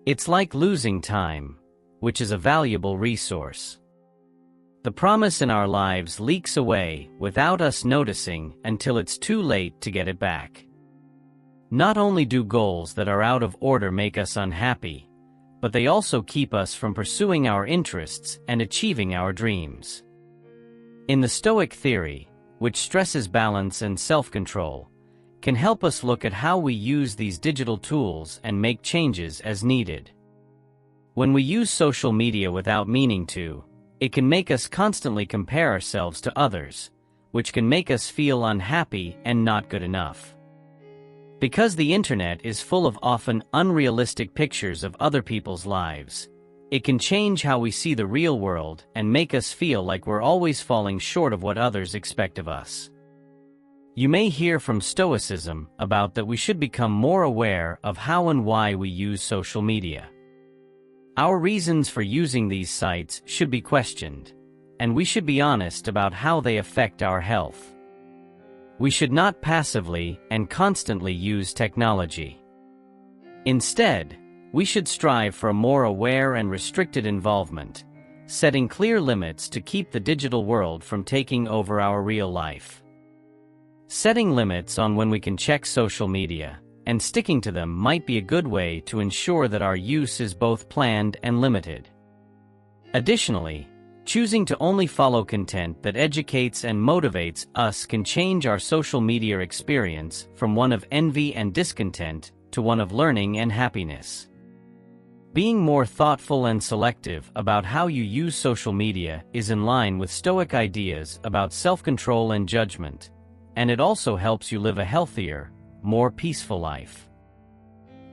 It's like losing time, which is a valuable resource. The promise in our lives leaks away without us noticing until it's too late to get it back. Not only do goals that are out of order make us unhappy, but they also keep us from pursuing our interests and achieving our dreams. In the Stoic theory, which stresses balance and self-control, can help us look at how we use these digital tools and make changes as needed. When we use social media without meaning to, it can make us constantly compare ourselves to others, which can make us feel unhappy and not good enough. Because the internet is full of often unrealistic pictures of other people's lives, it can change how we see the real world and make us feel like we're always falling short of what others expect of us. You may hear from Stoicism about that we should become more aware of how and why we use social media. Our reasons for using these sites should be questioned, and we should be honest about how they affect our health. We should not passively and constantly use technology. Instead, we should strive for a more aware and restricted involvement, setting clear limits to keep the digital world from taking over our real life. Setting limits on when we can check social media and sticking to them might be a good way to ensure that our use is both planned and limited. Additionally, choosing to only follow content that educates and motivates us can change our social media experience from one of envy and discontent to one of learning and happiness. Being more thoughtful and selective about how you use social media is in line with Stoic ideas about self-control and judgment, and it also helps you live a healthier, more peaceful life.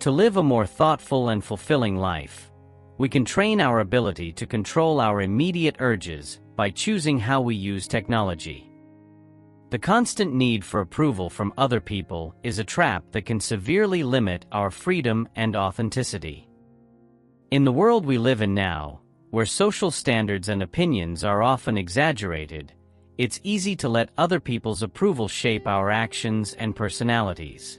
To live a more thoughtful and fulfilling life, we can train our ability to control our immediate urges by choosing how we use technology. The constant need for approval from other people is a trap that can severely limit our freedom and authenticity. In the world we live in now, where social standards and opinions are often exaggerated, it's easy to let other people's approval shape our actions and personalities.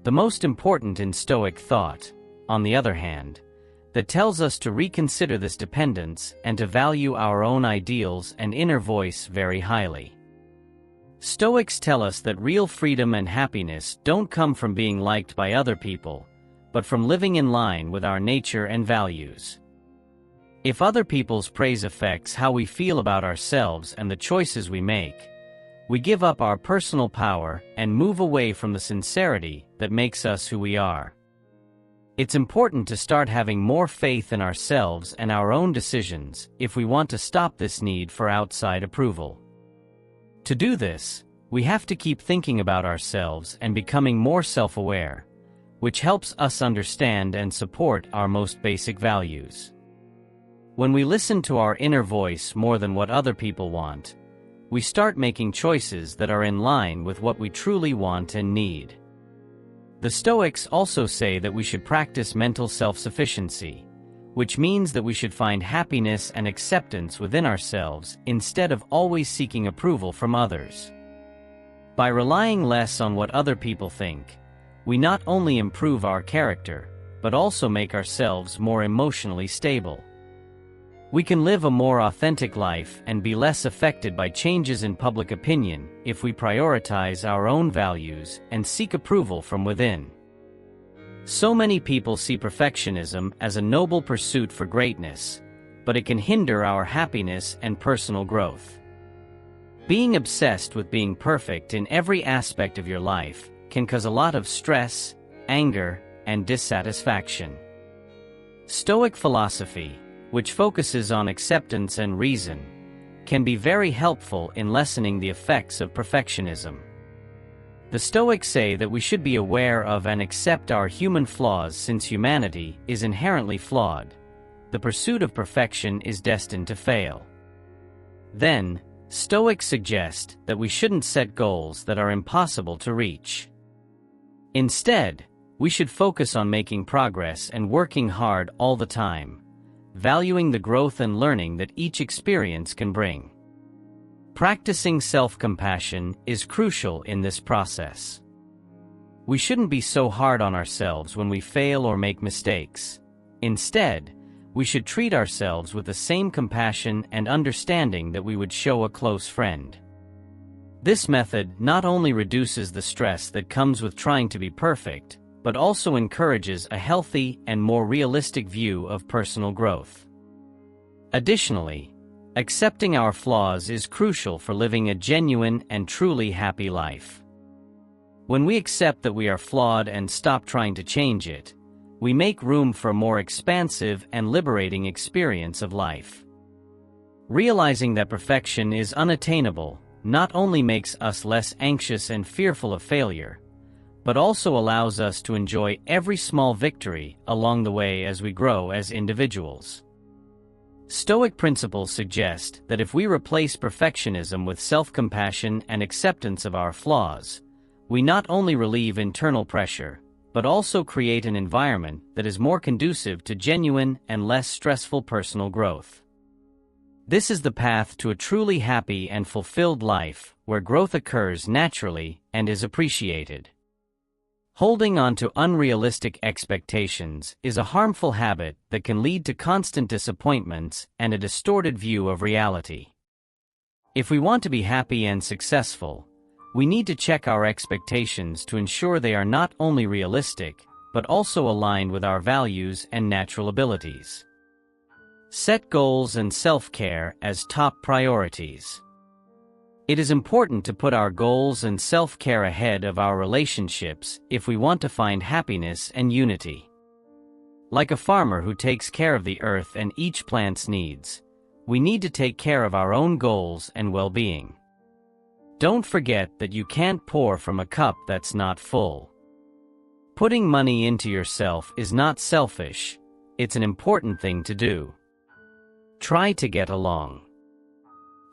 The most important in Stoic thought, on the other hand, that tells us to reconsider this dependence and to value our own ideals and inner voice very highly. Stoics tell us that real freedom and happiness don't come from being liked by other people, but from living in line with our nature and values. If other people's praise affects how we feel about ourselves and the choices we make, we give up our personal power and move away from the sincerity that makes us who we are. It's important to start having more faith in ourselves and our own decisions if we want to stop this need for outside approval. To do this, we have to keep thinking about ourselves and becoming more self-aware, which helps us understand and support our most basic values. When we listen to our inner voice more than what other people want, we start making choices that are in line with what we truly want and need. The Stoics also say that we should practice mental self-sufficiency, which means that we should find happiness and acceptance within ourselves instead of always seeking approval from others. By relying less on what other people think, we not only improve our character, but also make ourselves more emotionally stable. We can live a more authentic life and be less affected by changes in public opinion if we prioritize our own values and seek approval from within. So many people see perfectionism as a noble pursuit for greatness, but it can hinder our happiness and personal growth. Being obsessed with being perfect in every aspect of your life can cause a lot of stress, anger, and dissatisfaction. Stoic philosophy, which focuses on acceptance and reason, can be very helpful in lessening the effects of perfectionism. The Stoics say that we should be aware of and accept our human flaws since humanity is inherently flawed. The pursuit of perfection is destined to fail. Then, Stoics suggest that we shouldn't set goals that are impossible to reach. Instead, we should focus on making progress and working hard all the time, valuing the growth and learning that each experience can bring. Practicing self-compassion is crucial in this process. We shouldn't be so hard on ourselves when we fail or make mistakes. Instead, we should treat ourselves with the same compassion and understanding that we would show a close friend. This method not only reduces the stress that comes with trying to be perfect, but also encourages a healthy and more realistic view of personal growth. Additionally, accepting our flaws is crucial for living a genuine and truly happy life. When we accept that we are flawed and stop trying to change it, we make room for a more expansive and liberating experience of life. Realizing that perfection is unattainable not only makes us less anxious and fearful of failure, but also allows us to enjoy every small victory along the way as we grow as individuals. Stoic principles suggest that if we replace perfectionism with self-compassion and acceptance of our flaws, we not only relieve internal pressure, but also create an environment that is more conducive to genuine and less stressful personal growth. This is the path to a truly happy and fulfilled life, where growth occurs naturally and is appreciated. Holding on to unrealistic expectations is a harmful habit that can lead to constant disappointments and a distorted view of reality. If we want to be happy and successful, we need to check our expectations to ensure they are not only realistic, but also aligned with our values and natural abilities. Set goals and self-care as top priorities. It is important to put our goals and self-care ahead of our relationships if we want to find happiness and unity. Like a farmer who takes care of the earth and each plant's needs, we need to take care of our own goals and well-being. Don't forget that you can't pour from a cup that's not full. Putting money into yourself is not selfish, it's an important thing to do. Try to get along.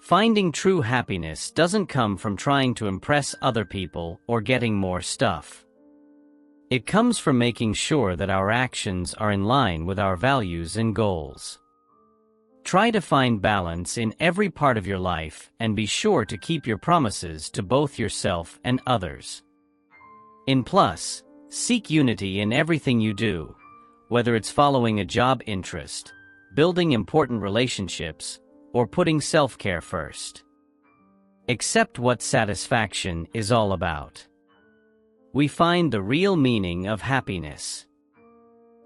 Finding true happiness doesn't come from trying to impress other people or getting more stuff. It comes from making sure that our actions are in line with our values and goals. Try to find balance in every part of your life and be sure to keep your promises to both yourself and others. In plus, seek unity in everything you do, whether it's following a job interest, building important relationships, or putting self-care first. Accept what satisfaction is all about. We find the real meaning of happiness.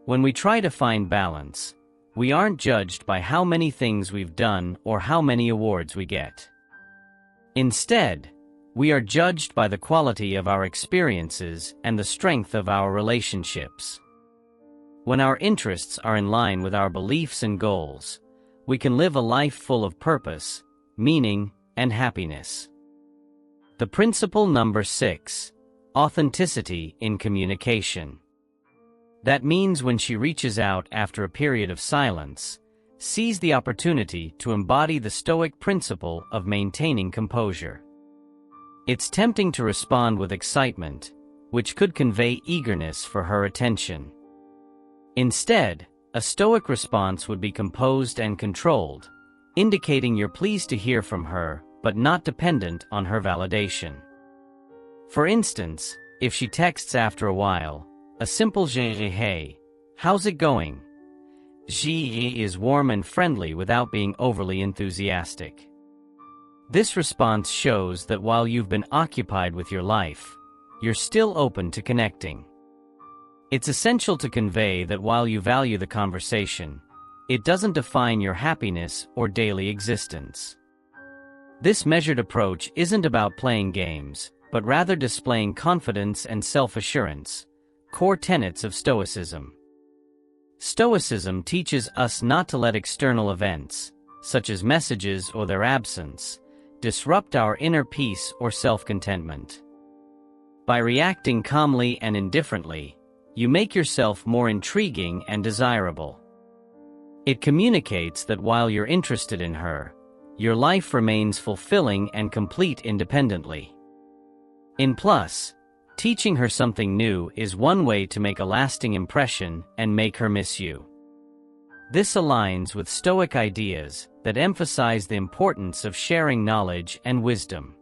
When we try to find balance, we aren't judged by how many things we've done or how many awards we get. Instead, we are judged by the quality of our experiences and the strength of our relationships. When our interests are in line with our beliefs and goals, we can live a life full of purpose, meaning, and happiness. The principle number 6, authenticity in communication. That means when she reaches out after a period of silence, seize the opportunity to embody the Stoic principle of maintaining composure. It's tempting to respond with excitement, which could convey eagerness for her attention. Instead, a Stoic response would be composed and controlled, indicating you're pleased to hear from her, but not dependent on her validation. For instance, if she texts after a while, a simple "Hey, how's it going?" is warm and friendly without being overly enthusiastic. This response shows that while you've been occupied with your life, you're still open to connecting. It's essential to convey that while you value the conversation, it doesn't define your happiness or daily existence. This measured approach isn't about playing games, but rather displaying confidence and self-assurance, core tenets of Stoicism. Stoicism teaches us not to let external events, such as messages or their absence, disrupt our inner peace or self-contentment. By reacting calmly and indifferently, you make yourself more intriguing and desirable. It communicates that while you're interested in her, your life remains fulfilling and complete independently. In plus, teaching her something new is one way to make a lasting impression and make her miss you. This aligns with Stoic ideas that emphasize the importance of sharing knowledge and wisdom.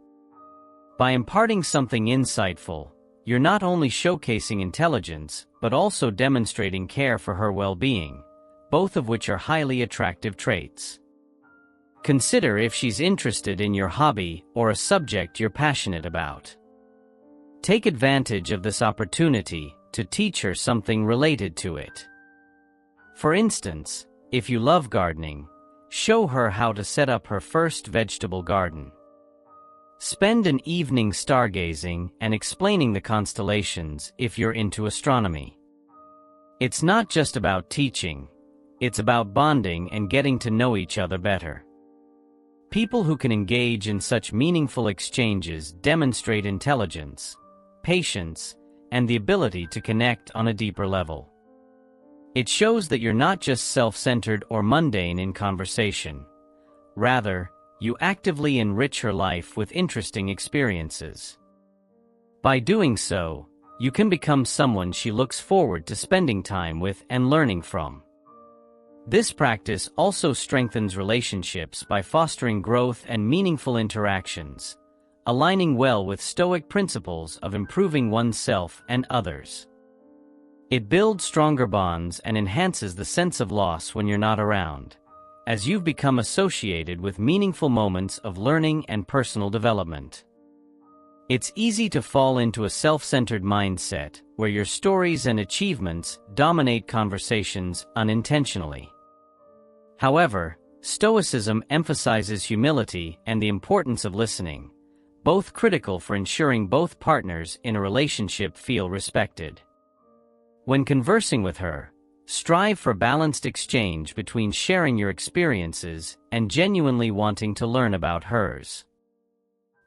By imparting something insightful, you're not only showcasing intelligence, but also demonstrating care for her well-being, both of which are highly attractive traits. Consider if she's interested in your hobby or a subject you're passionate about. Take advantage of this opportunity to teach her something related to it. For instance, if you love gardening, show her how to set up her first vegetable garden. Spend an evening stargazing and explaining the constellations if you're into astronomy. It's not just about teaching, it's about bonding and getting to know each other better. People who can engage in such meaningful exchanges demonstrate intelligence, patience, and the ability to connect on a deeper level. It shows that you're not just self-centered or mundane in conversation. Rather, you actively enrich her life with interesting experiences. By doing so, you can become someone she looks forward to spending time with and learning from. This practice also strengthens relationships by fostering growth and meaningful interactions, aligning well with Stoic principles of improving oneself and others. It builds stronger bonds and enhances the sense of loss when you're not around, as you've become associated with meaningful moments of learning and personal development. It's easy to fall into a self-centered mindset where your stories and achievements dominate conversations unintentionally. However, Stoicism emphasizes humility and the importance of listening, both critical for ensuring both partners in a relationship feel respected. When conversing with her, strive for balanced exchange between sharing your experiences and genuinely wanting to learn about hers.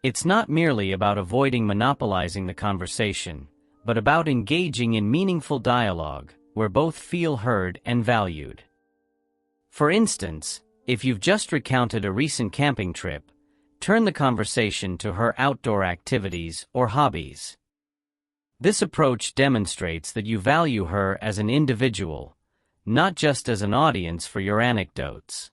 It's not merely about avoiding monopolizing the conversation, but about engaging in meaningful dialogue where both feel heard and valued. For instance, if you've just recounted a recent camping trip, turn the conversation to her outdoor activities or hobbies. This approach demonstrates that you value her as an individual, not just as an audience for your anecdotes.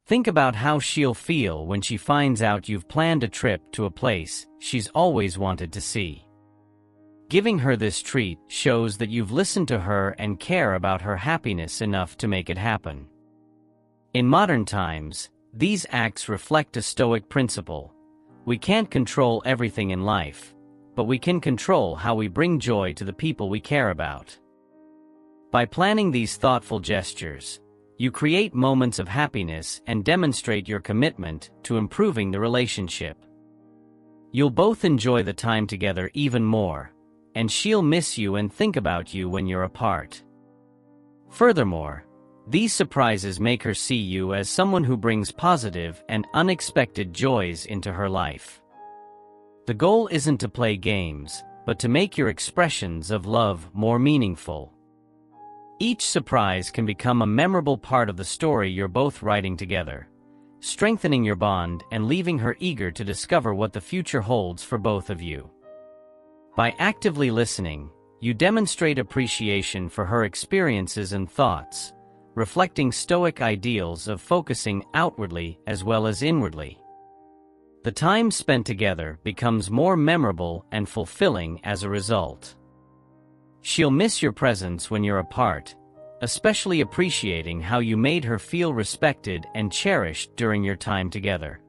Think about how she'll feel when she finds out you've planned a trip to a place she's always wanted to see. Giving her this treat shows that you've listened to her and care about her happiness enough to make it happen. In modern times, these acts reflect a Stoic principle. We can't control everything in life, but we can control how we bring joy to the people we care about. By planning these thoughtful gestures, you create moments of happiness and demonstrate your commitment to improving the relationship. You'll both enjoy the time together even more, and she'll miss you and think about you when you're apart. Furthermore, these surprises make her see you as someone who brings positive and unexpected joys into her life. The goal isn't to play games, but to make your expressions of love more meaningful. Each surprise can become a memorable part of the story you're both writing together, strengthening your bond and leaving her eager to discover what the future holds for both of you. By actively listening, you demonstrate appreciation for her experiences and thoughts, reflecting Stoic ideals of focusing outwardly as well as inwardly. The time spent together becomes more memorable and fulfilling as a result. She'll miss your presence when you're apart, especially appreciating how you made her feel respected and cherished during your time together.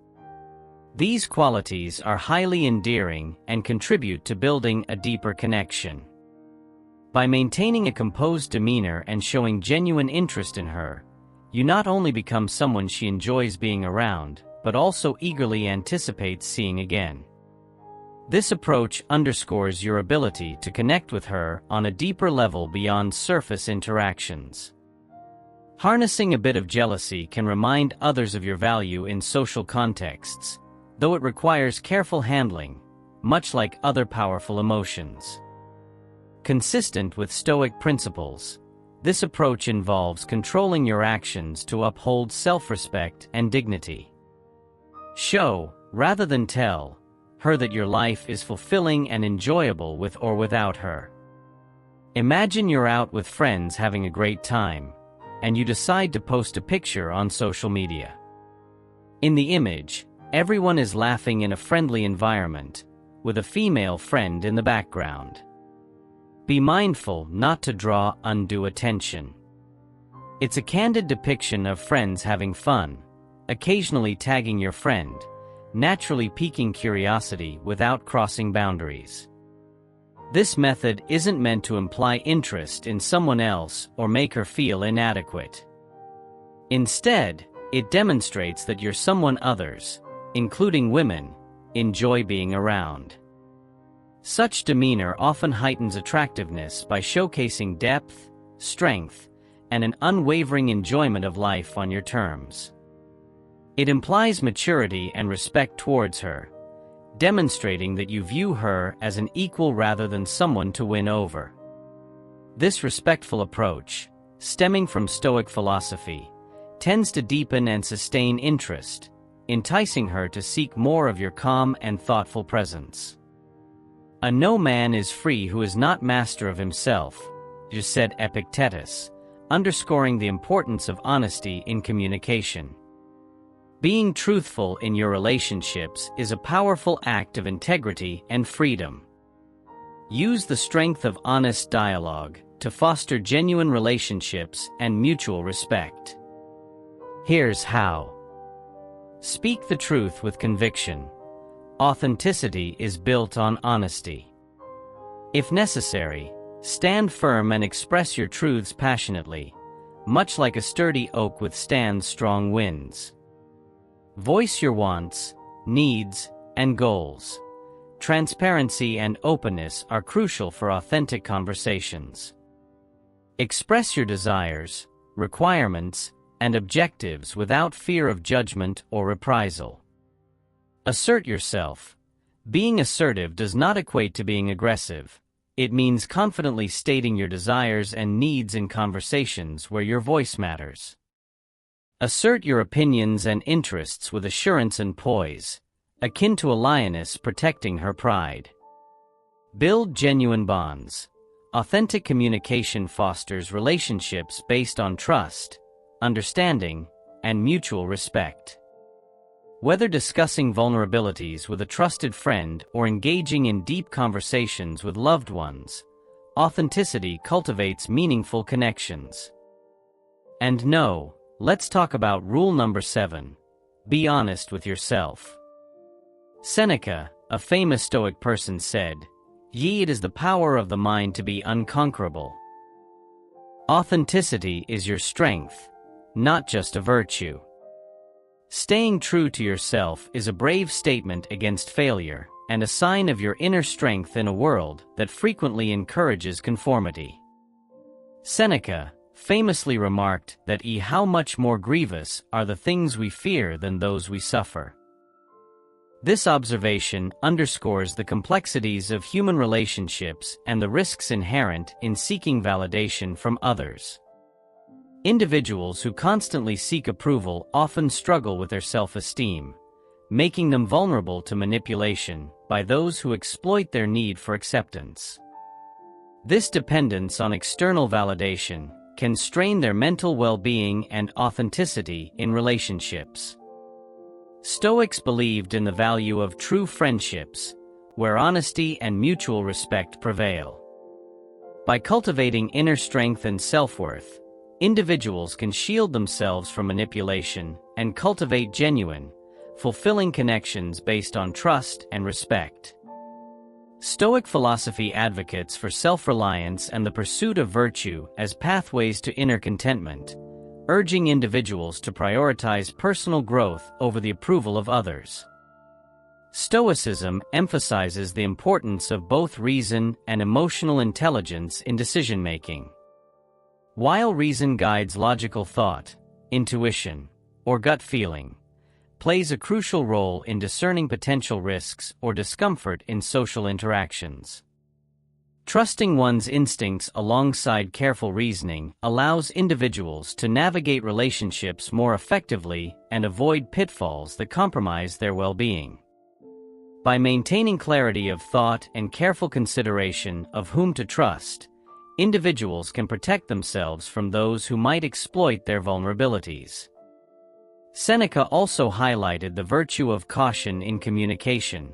These qualities are highly endearing and contribute to building a deeper connection. By maintaining a composed demeanor and showing genuine interest in her, you not only become someone she enjoys being around, but also eagerly anticipates seeing again. This approach underscores your ability to connect with her on a deeper level beyond surface interactions. Harnessing a bit of jealousy can remind others of your value in social contexts, though it requires careful handling. much like other powerful emotions. Consistent with Stoic principles, this approach involves controlling your actions to uphold self-respect and dignity. Show, rather than tell, her that your life is fulfilling and enjoyable with or without her. Imagine you're out with friends having a great time, and you decide to post a picture on social media. In the image, everyone is laughing in a friendly environment, with a female friend in the background. Be mindful not to draw undue attention. It's a candid depiction of friends having fun, occasionally tagging your friend, naturally piquing curiosity without crossing boundaries. This method isn't meant to imply interest in someone else or make her feel inadequate. Instead, it demonstrates that you're someone others, including women, enjoy being around. Such demeanor often heightens attractiveness by showcasing depth, strength, and an unwavering enjoyment of life on your terms. It implies maturity and respect towards her, demonstrating that you view her as an equal rather than someone to win over. This respectful approach, stemming from Stoic philosophy, tends to deepen and sustain interest, enticing her to seek more of your calm and thoughtful presence. No man is free who is not master of himself, just said Epictetus, underscoring the importance of honesty in communication. Being truthful in your relationships is a powerful act of integrity and freedom. Use the strength of honest dialogue to foster genuine relationships and mutual respect. Here's how. Speak the truth with conviction. Authenticity is built on honesty. If necessary, stand firm and express your truths passionately, much like a sturdy oak withstands strong winds. Voice your wants, needs, and goals. Transparency and openness are crucial for authentic conversations. Express your desires, requirements, and objectives without fear of judgment or reprisal. Assert yourself. Being assertive does not equate to being aggressive. It means confidently stating your desires and needs in conversations where your voice matters. Assert your opinions and interests with assurance and poise, akin to a lioness protecting her pride. Build genuine bonds. Authentic communication fosters relationships based on trust, understanding, and mutual respect. Whether discussing vulnerabilities with a trusted friend or engaging in deep conversations with loved ones, authenticity cultivates meaningful connections. And let's talk about rule number 7. Be honest with yourself. Seneca, a famous Stoic person, said, "It is the power of the mind to be unconquerable." Authenticity is your strength, not just a virtue. Staying true to yourself is a brave statement against failure and a sign of your inner strength in a world that frequently encourages conformity. Seneca famously remarked that how much more grievous are the things we fear than those we suffer. This observation underscores the complexities of human relationships and the risks inherent in seeking validation from others. Individuals who constantly seek approval often struggle with their self-esteem, making them vulnerable to manipulation by those who exploit their need for acceptance. This dependence on external validation can strain their mental well-being and authenticity in relationships. Stoics believed in the value of true friendships, where honesty and mutual respect prevail. By cultivating inner strength and self-worth, individuals can shield themselves from manipulation and cultivate genuine, fulfilling connections based on trust and respect. Stoic philosophy advocates for self-reliance and the pursuit of virtue as pathways to inner contentment, urging individuals to prioritize personal growth over the approval of others. Stoicism emphasizes the importance of both reason and emotional intelligence in decision-making. While reason guides logical thought, intuition, or gut feeling, plays a crucial role in discerning potential risks or discomfort in social interactions. Trusting one's instincts alongside careful reasoning allows individuals to navigate relationships more effectively and avoid pitfalls that compromise their well-being. By maintaining clarity of thought and careful consideration of whom to trust, individuals can protect themselves from those who might exploit their vulnerabilities. Seneca also highlighted the virtue of caution in communication,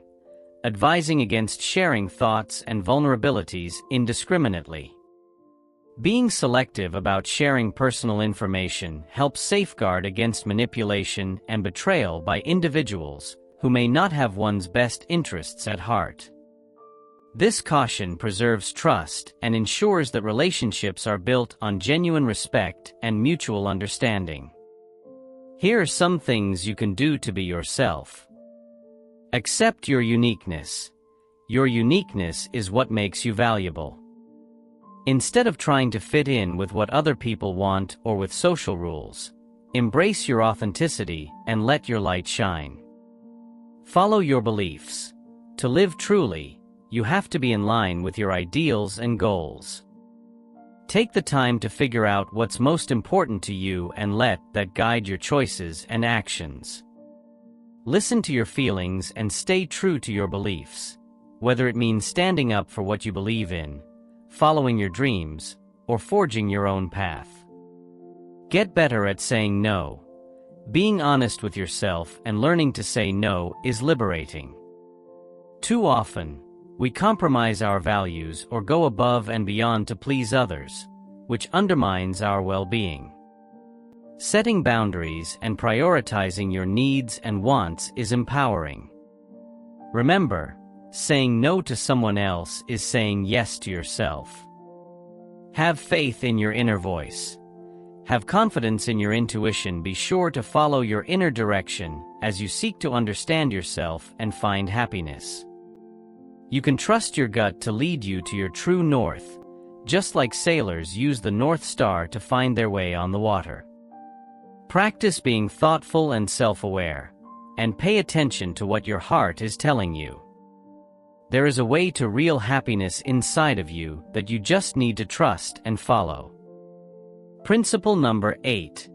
advising against sharing thoughts and vulnerabilities indiscriminately. Being selective about sharing personal information helps safeguard against manipulation and betrayal by individuals who may not have one's best interests at heart. This caution preserves trust and ensures that relationships are built on genuine respect and mutual understanding. Here are some things you can do to be yourself. Accept your uniqueness. Your uniqueness is what makes you valuable. Instead of trying to fit in with what other people want or with social rules, embrace your authenticity and let your light shine. Follow your beliefs. To live truly, you have to be in line with your ideals and goals. Take the time to figure out what's most important to you and let that guide your choices and actions. Listen to your feelings and stay true to your beliefs, whether it means standing up for what you believe in, following your dreams, or forging your own path. Get better at saying no. Being honest with yourself and learning to say no is liberating. Too often, we compromise our values or go above and beyond to please others, which undermines our well-being. Setting boundaries and prioritizing your needs and wants is empowering. Remember, saying no to someone else is saying yes to yourself. Have faith in your inner voice. Have confidence in your intuition. Be sure to follow your inner direction as you seek to understand yourself and find happiness. You can trust your gut to lead you to your true north, just like sailors use the North Star to find their way on the water. Practice being thoughtful and self-aware, and pay attention to what your heart is telling you. There is a way to real happiness inside of you that you just need to trust and follow. Principle number 8.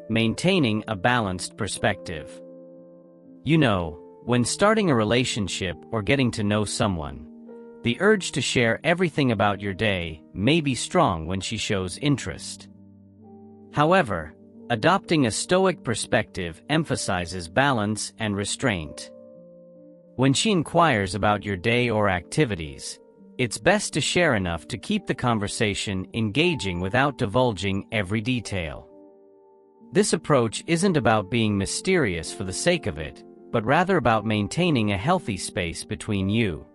Maintaining a balanced perspective. You know, when starting a relationship or getting to know someone, the urge to share everything about your day may be strong when she shows interest. However, adopting a Stoic perspective emphasizes balance and restraint. When she inquires about your day or activities, it's best to share enough to keep the conversation engaging without divulging every detail. This approach isn't about being mysterious for the sake of it, but rather about maintaining a healthy space between you.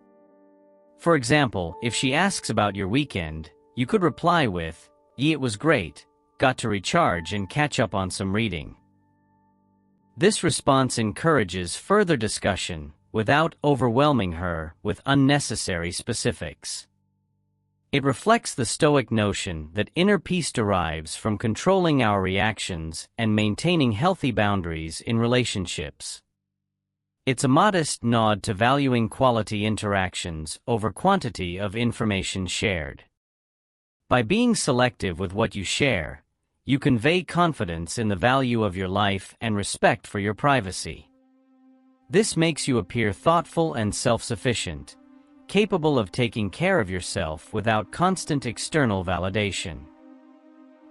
For example, if she asks about your weekend, you could reply with, "It was great. Got to recharge and catch up on some reading." This response encourages further discussion without overwhelming her with unnecessary specifics. It reflects the Stoic notion that inner peace derives from controlling our reactions and maintaining healthy boundaries in relationships. It's a modest nod to valuing quality interactions over quantity of information shared. By being selective with what you share, you convey confidence in the value of your life and respect for your privacy. This makes you appear thoughtful and self-sufficient, capable of taking care of yourself without constant external validation.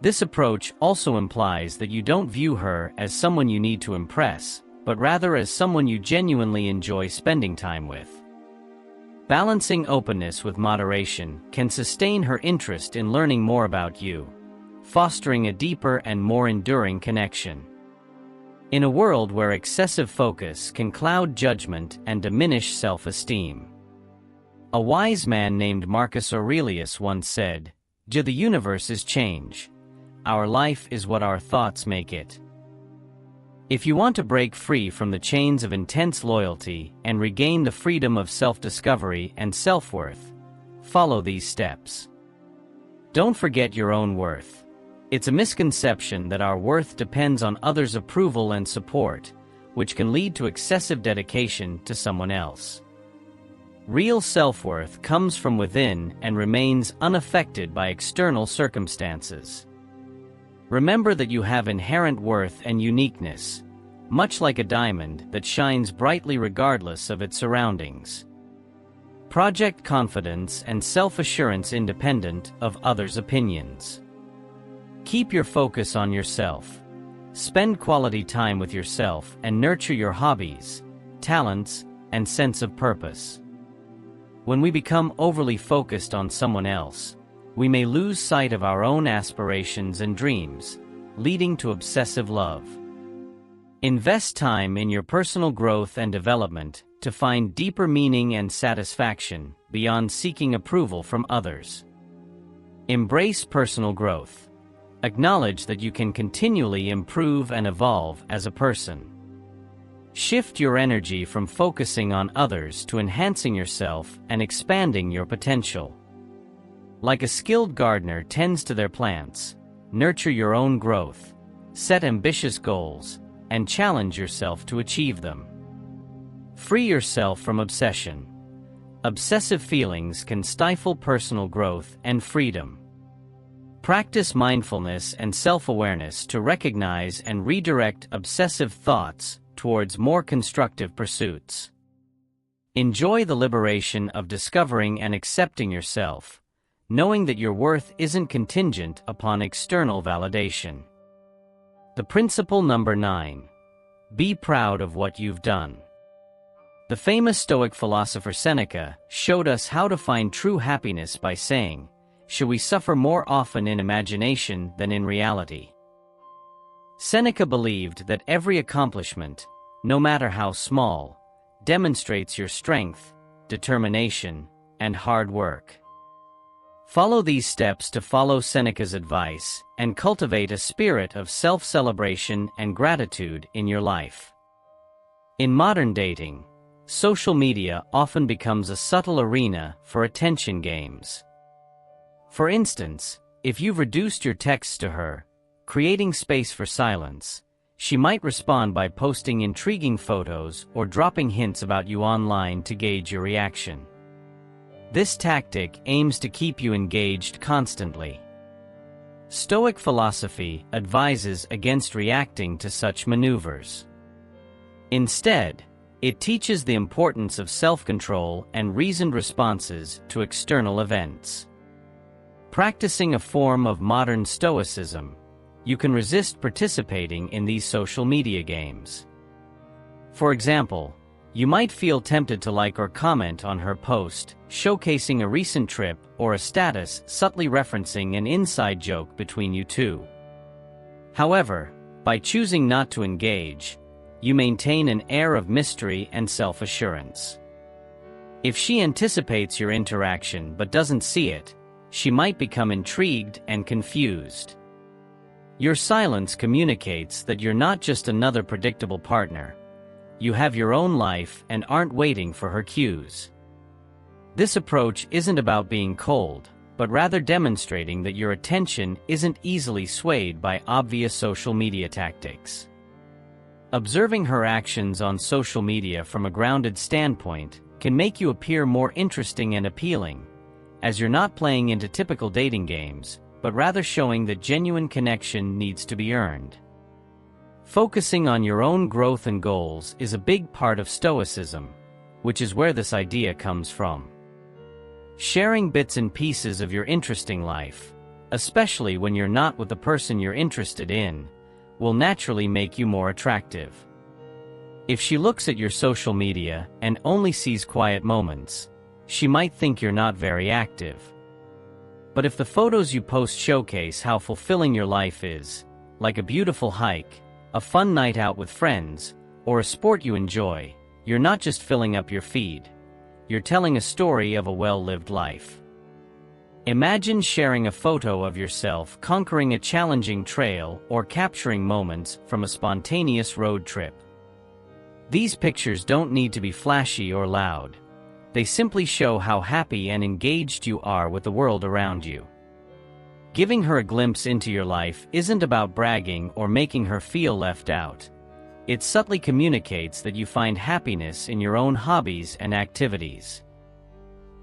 This approach also implies that you don't view her as someone you need to impress, but rather as someone you genuinely enjoy spending time with. Balancing openness with moderation can sustain her interest in learning more about you, fostering a deeper and more enduring connection. In a world where excessive focus can cloud judgment and diminish self-esteem, a wise man named Marcus Aurelius once said, "The universe is change. Our life is what our thoughts make it." If you want to break free from the chains of intense loyalty and regain the freedom of self-discovery and self-worth, follow these steps. Don't forget your own worth. It's a misconception that our worth depends on others' approval and support, which can lead to excessive dedication to someone else. Real self-worth comes from within and remains unaffected by external circumstances. Remember that you have inherent worth and uniqueness, much like a diamond that shines brightly regardless of its surroundings. Project confidence and self-assurance independent of others' opinions. Keep your focus on yourself. Spend quality time with yourself and nurture your hobbies, talents, and sense of purpose. When we become overly focused on someone else, we may lose sight of our own aspirations and dreams, leading to obsessive love. Invest time in your personal growth and development to find deeper meaning and satisfaction beyond seeking approval from others. Embrace personal growth. Acknowledge that you can continually improve and evolve as a person. Shift your energy from focusing on others to enhancing yourself and expanding your potential. Like a skilled gardener tends to their plants, nurture your own growth, set ambitious goals, and challenge yourself to achieve them. Free yourself from obsession. Obsessive feelings can stifle personal growth and freedom. Practice mindfulness and self-awareness to recognize and redirect obsessive thoughts towards more constructive pursuits. Enjoy the liberation of discovering and accepting yourself, knowing that your worth isn't contingent upon external validation. The principle number 9. Be proud of what you've done. The famous Stoic philosopher Seneca showed us how to find true happiness by saying, "Should we suffer more often in imagination than in reality?" Seneca believed that every accomplishment, no matter how small, demonstrates your strength, determination, and hard work. Follow these steps to follow Seneca's advice and cultivate a spirit of self-celebration and gratitude in your life. In modern dating, social media often becomes a subtle arena for attention games. For instance, if you've reduced your texts to her, creating space for silence, she might respond by posting intriguing photos or dropping hints about you online to gauge your reaction. This tactic aims to keep you engaged constantly. Stoic philosophy advises against reacting to such maneuvers. Instead, it teaches the importance of self-control and reasoned responses to external events. Practicing a form of modern Stoicism, you can resist participating in these social media games. For example, you might feel tempted to like or comment on her post, showcasing a recent trip or a status subtly referencing an inside joke between you two. However, by choosing not to engage, you maintain an air of mystery and self-assurance. If she anticipates your interaction but doesn't see it, she might become intrigued and confused. Your silence communicates that you're not just another predictable partner. You have your own life and aren't waiting for her cues. This approach isn't about being cold, but rather demonstrating that your attention isn't easily swayed by obvious social media tactics. Observing her actions on social media from a grounded standpoint can make you appear more interesting and appealing, as you're not playing into typical dating games, but rather showing that genuine connection needs to be earned. Focusing on your own growth and goals is a big part of Stoicism, which is where this idea comes from. Sharing bits and pieces of your interesting life, especially when you're not with the person you're interested in, will naturally make you more attractive. If she looks at your social media and only sees quiet moments, she might think you're not very active. But if the photos you post showcase how fulfilling your life is, like a beautiful hike, a fun night out with friends, or a sport you enjoy, you're not just filling up your feed. You're telling a story of a well-lived life. Imagine sharing a photo of yourself conquering a challenging trail or capturing moments from a spontaneous road trip. These pictures don't need to be flashy or loud. They simply show how happy and engaged you are with the world around you. Giving her a glimpse into your life isn't about bragging or making her feel left out. it subtly communicates that you find happiness in your own hobbies and activities.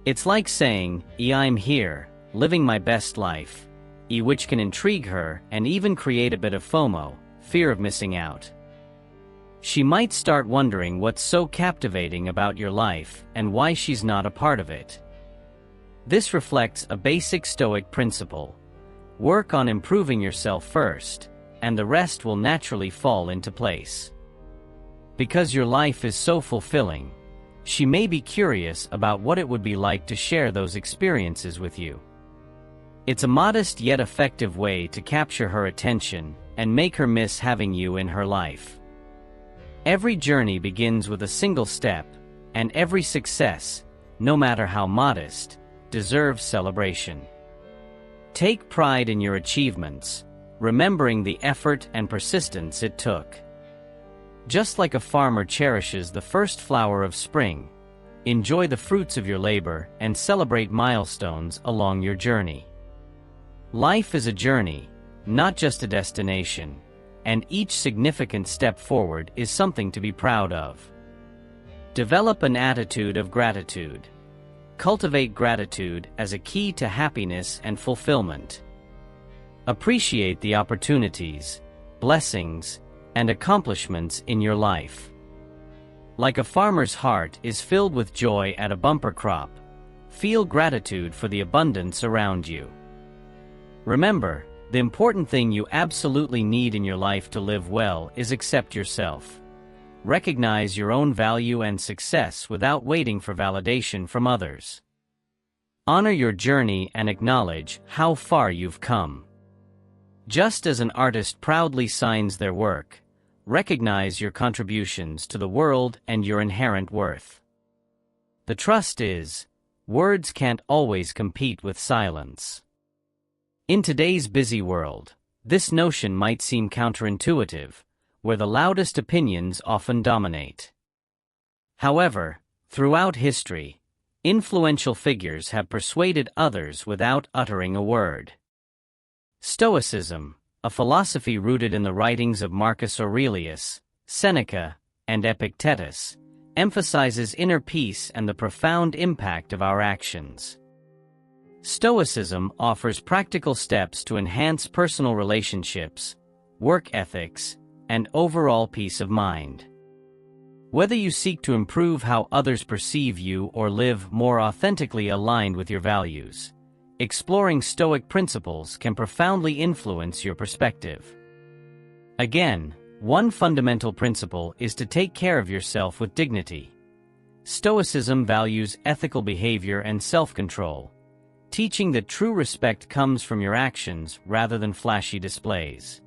It's like saying, I'm here, living my best life, which can intrigue her and even create a bit of FOMO, fear of missing out. She might start wondering what's so captivating about your life and why she's not a part of it. This reflects a basic Stoic principle: work on improving yourself first, and the rest will naturally fall into place. Because your life is so fulfilling, she may be curious about what it would be like to share those experiences with you. It's a modest yet effective way to capture her attention and make her miss having you in her life. Every journey begins with a single step, and every success, no matter how modest, deserves celebration. Take pride in your achievements, remembering the effort and persistence it took. Just like a farmer cherishes the first flower of spring, enjoy the fruits of your labor and celebrate milestones along your journey. Life is a journey, not just a destination, and each significant step forward is something to be proud of. Develop an attitude of gratitude. Cultivate gratitude as a key to happiness and fulfillment. Appreciate the opportunities, blessings, and accomplishments in your life. Like a farmer's heart is filled with joy at a bumper crop, feel gratitude for the abundance around you. Remember, the important thing you absolutely need in your life to live well is accept yourself. Recognize your own value and success without waiting for validation from others. Honor your journey and acknowledge how far you've come. Just as an artist proudly signs their work, recognize your contributions to the world and your inherent worth. The trust is, words can't always compete with silence. In today's busy world, this notion might seem counterintuitive, where the loudest opinions often dominate. However, throughout history, influential figures have persuaded others without uttering a word. Stoicism, a philosophy rooted in the writings of Marcus Aurelius, Seneca, and Epictetus, emphasizes inner peace and the profound impact of our actions. Stoicism offers practical steps to enhance personal relationships, work ethics, and overall peace of mind. Whether you seek to improve how others perceive you or live more authentically aligned with your values, exploring Stoic principles can profoundly influence your perspective. Again, one fundamental principle is to take care of yourself with dignity. Stoicism values ethical behavior and self-control, teaching that true respect comes from your actions rather than flashy displays.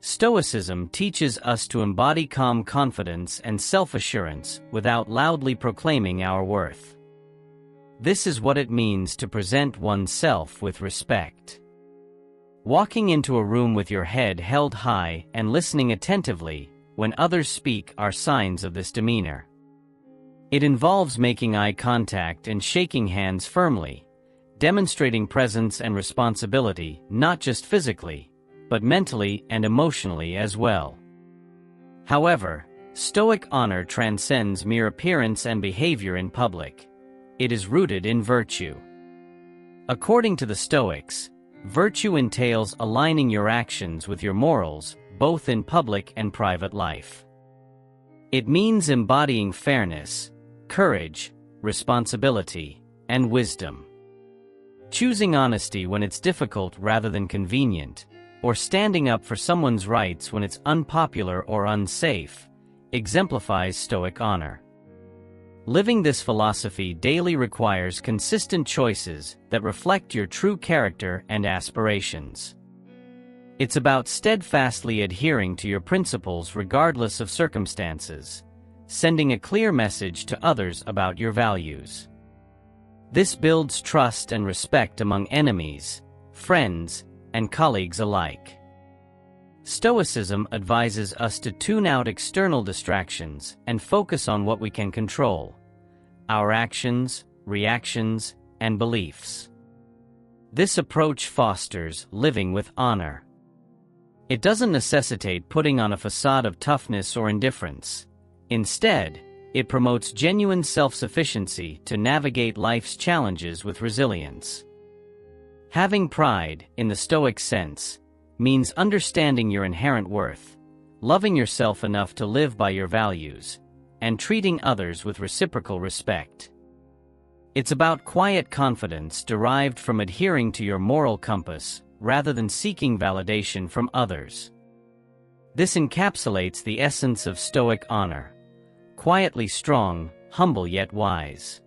Stoicism teaches us to embody calm confidence and self-assurance without loudly proclaiming our worth. This is what it means to present oneself with respect. Walking into a room with your head held high and listening attentively when others speak are signs of this demeanor. It involves making eye contact and shaking hands firmly, demonstrating presence and responsibility not just physically, but mentally and emotionally as well. However, Stoic honor transcends mere appearance and behavior in public. It is rooted in virtue. According to the Stoics, virtue entails aligning your actions with your morals, both in public and private life. It means embodying fairness, courage, responsibility, and wisdom. Choosing honesty when it's difficult rather than convenient, or standing up for someone's rights when it's unpopular or unsafe, exemplifies Stoic honor. Living this philosophy daily requires consistent choices that reflect your true character and aspirations. It's about steadfastly adhering to your principles regardless of circumstances, sending a clear message to others about your values. This builds trust and respect among enemies, friends, and colleagues alike. Stoicism advises us to tune out external distractions and focus on what we can control: our actions, reactions, and beliefs. This approach fosters living with honor. It doesn't necessitate putting on a facade of toughness or indifference. Instead, it promotes genuine self-sufficiency to navigate life's challenges with resilience. Having pride, in the Stoic sense, means understanding your inherent worth, loving yourself enough to live by your values, and treating others with reciprocal respect. It's about quiet confidence derived from adhering to your moral compass rather than seeking validation from others. This encapsulates the essence of Stoic honor: quietly strong, humble yet wise.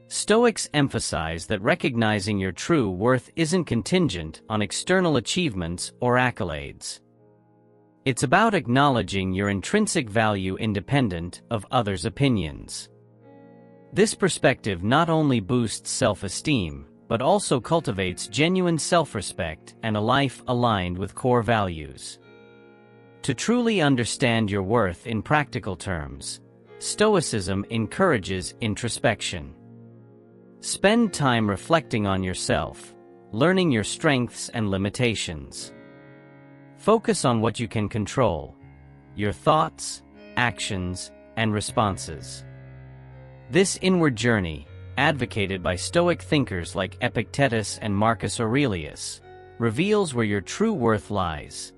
Stoics emphasize that recognizing your true worth isn't contingent on external achievements or accolades. It's about acknowledging your intrinsic value independent of others' opinions. This perspective not only boosts self-esteem, but also cultivates genuine self-respect and a life aligned with core values. To truly understand your worth in practical terms, Stoicism encourages introspection. Spend time reflecting on yourself, learning your strengths and limitations. Focus on what you can control: your thoughts, actions, and responses. This inward journey, advocated by Stoic thinkers like Epictetus and Marcus Aurelius, reveals where your true worth lies: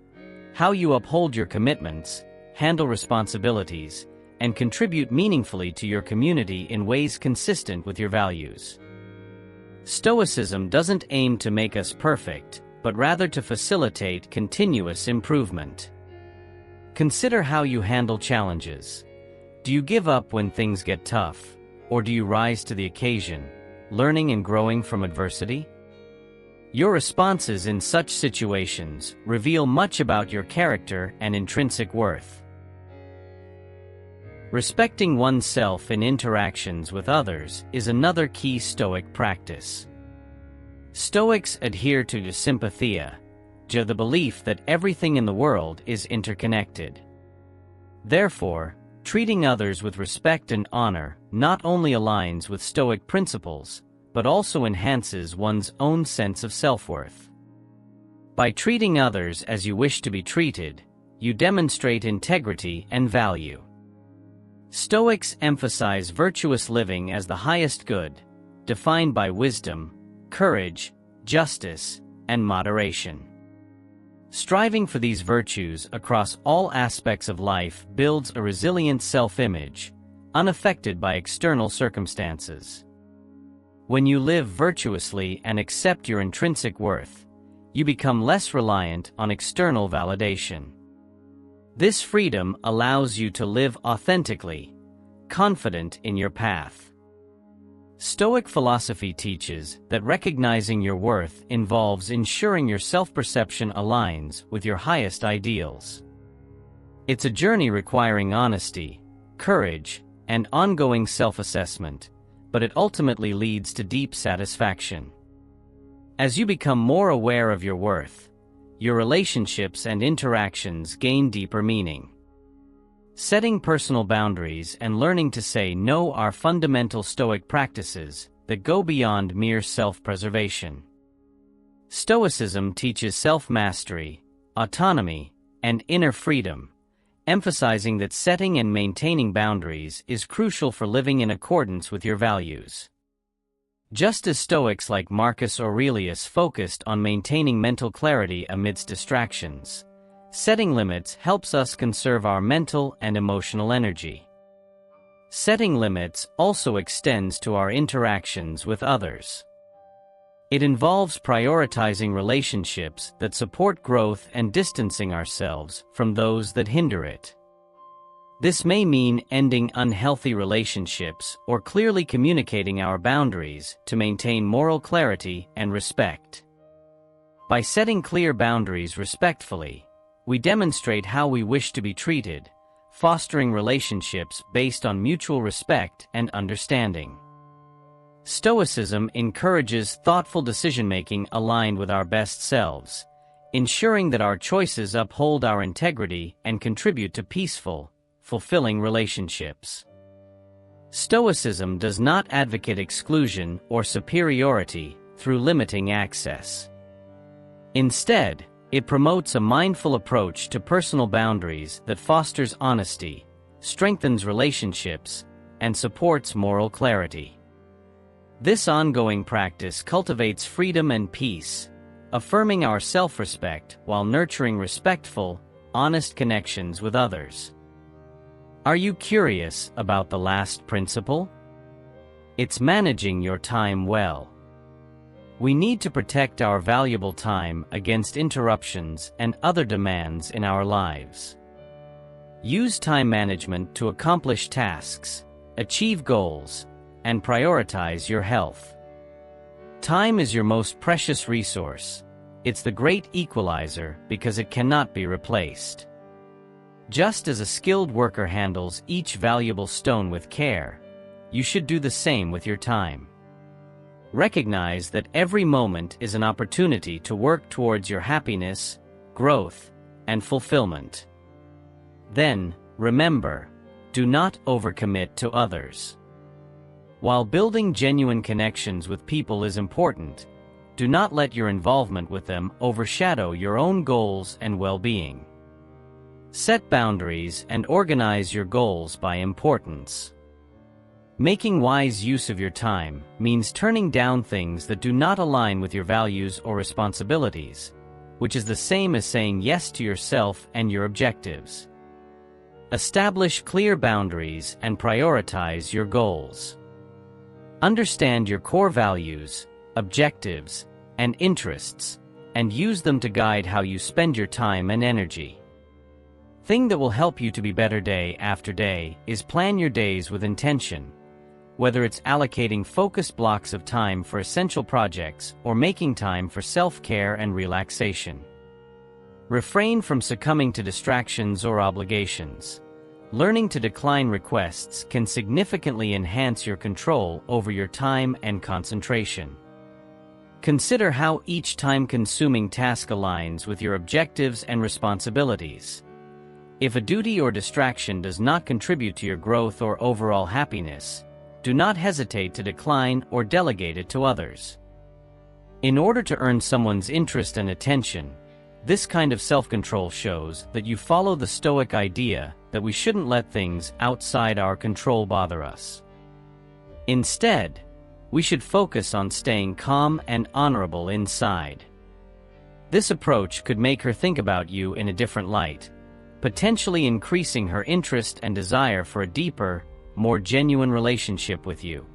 how you uphold your commitments, handle responsibilities, and contribute meaningfully to your community in ways consistent with your values. Stoicism doesn't aim to make us perfect, but rather to facilitate continuous improvement. Consider how you handle challenges. Do you give up when things get tough, or do you rise to the occasion, learning and growing from adversity? Your responses in such situations reveal much about your character and intrinsic worth. Respecting oneself in interactions with others is another key Stoic practice. Stoics adhere to sympatheia, the belief that everything in the world is interconnected. Therefore, treating others with respect and honor not only aligns with Stoic principles, but also enhances one's own sense of self-worth. By treating others as you wish to be treated, you demonstrate integrity and value. Stoics emphasize virtuous living as the highest good, defined by wisdom, courage, justice, and moderation. Striving for these virtues across all aspects of life builds a resilient self-image, unaffected by external circumstances. When you live virtuously and accept your intrinsic worth, you become less reliant on external validation. This freedom allows you to live authentically, confident in your path. Stoic philosophy teaches that recognizing your worth involves ensuring your self-perception aligns with your highest ideals. It's a journey requiring honesty, courage, and ongoing self-assessment, but it ultimately leads to deep satisfaction. As you become more aware of your worth, your relationships and interactions gain deeper meaning. Setting personal boundaries and learning to say no are fundamental Stoic practices that go beyond mere self-preservation. Stoicism teaches self-mastery, autonomy, and inner freedom, emphasizing that setting and maintaining boundaries is crucial for living in accordance with your values. Just as Stoics like Marcus Aurelius focused on maintaining mental clarity amidst distractions, setting limits helps us conserve our mental and emotional energy. Setting limits also extends to our interactions with others. It involves prioritizing relationships that support growth and distancing ourselves from those that hinder it. This may mean ending unhealthy relationships or clearly communicating our boundaries to maintain moral clarity and respect. By setting clear boundaries respectfully, we demonstrate how we wish to be treated, fostering relationships based on mutual respect and understanding. Stoicism encourages thoughtful decision-making aligned with our best selves, ensuring that our choices uphold our integrity and contribute to peaceful, fulfilling relationships. Stoicism does not advocate exclusion or superiority through limiting access. Instead, It promotes a mindful approach to personal boundaries that fosters honesty, strengthens relationships, and supports moral clarity. This ongoing practice cultivates freedom and peace, affirming our self-respect while nurturing respectful, honest connections with others. Are you curious about the last principle? It's managing your time well. We need to protect our valuable time against interruptions and other demands in our lives. Use time management to accomplish tasks, achieve goals, and prioritize your health. Time is your most precious resource. It's the great equalizer because it cannot be replaced. Just as a skilled worker handles each valuable stone with care, you should do the same with your time. Recognize that every moment is an opportunity to work towards your happiness, growth, and fulfillment. Then, remember, do not overcommit to others. While building genuine connections with people is important, do not let your involvement with them overshadow your own goals and well-being. Set boundaries and organize your goals by importance. Making wise use of your time means turning down things that do not align with your values or responsibilities, which is the same as saying yes to yourself and your objectives. Establish clear boundaries and prioritize your goals. Understand your core values, objectives, and interests, and use them to guide how you spend your time and energy. Thing that will help you to be better day after day is plan your days with intention, whether it's allocating focused blocks of time for essential projects or making time for self-care and relaxation. Refrain from succumbing to distractions or obligations. Learning to decline requests can significantly enhance your control over your time and concentration. Consider how each time-consuming task aligns with your objectives and responsibilities. If a duty or distraction does not contribute to your growth or overall happiness, do not hesitate to decline or delegate it to others. In order to earn someone's interest and attention, this kind of self-control shows that you follow the Stoic idea that we shouldn't let things outside our control bother us. Instead, we should focus on staying calm and honorable inside. This approach could make her think about you in a different light, potentially increasing her interest and desire for a deeper, more genuine relationship with you.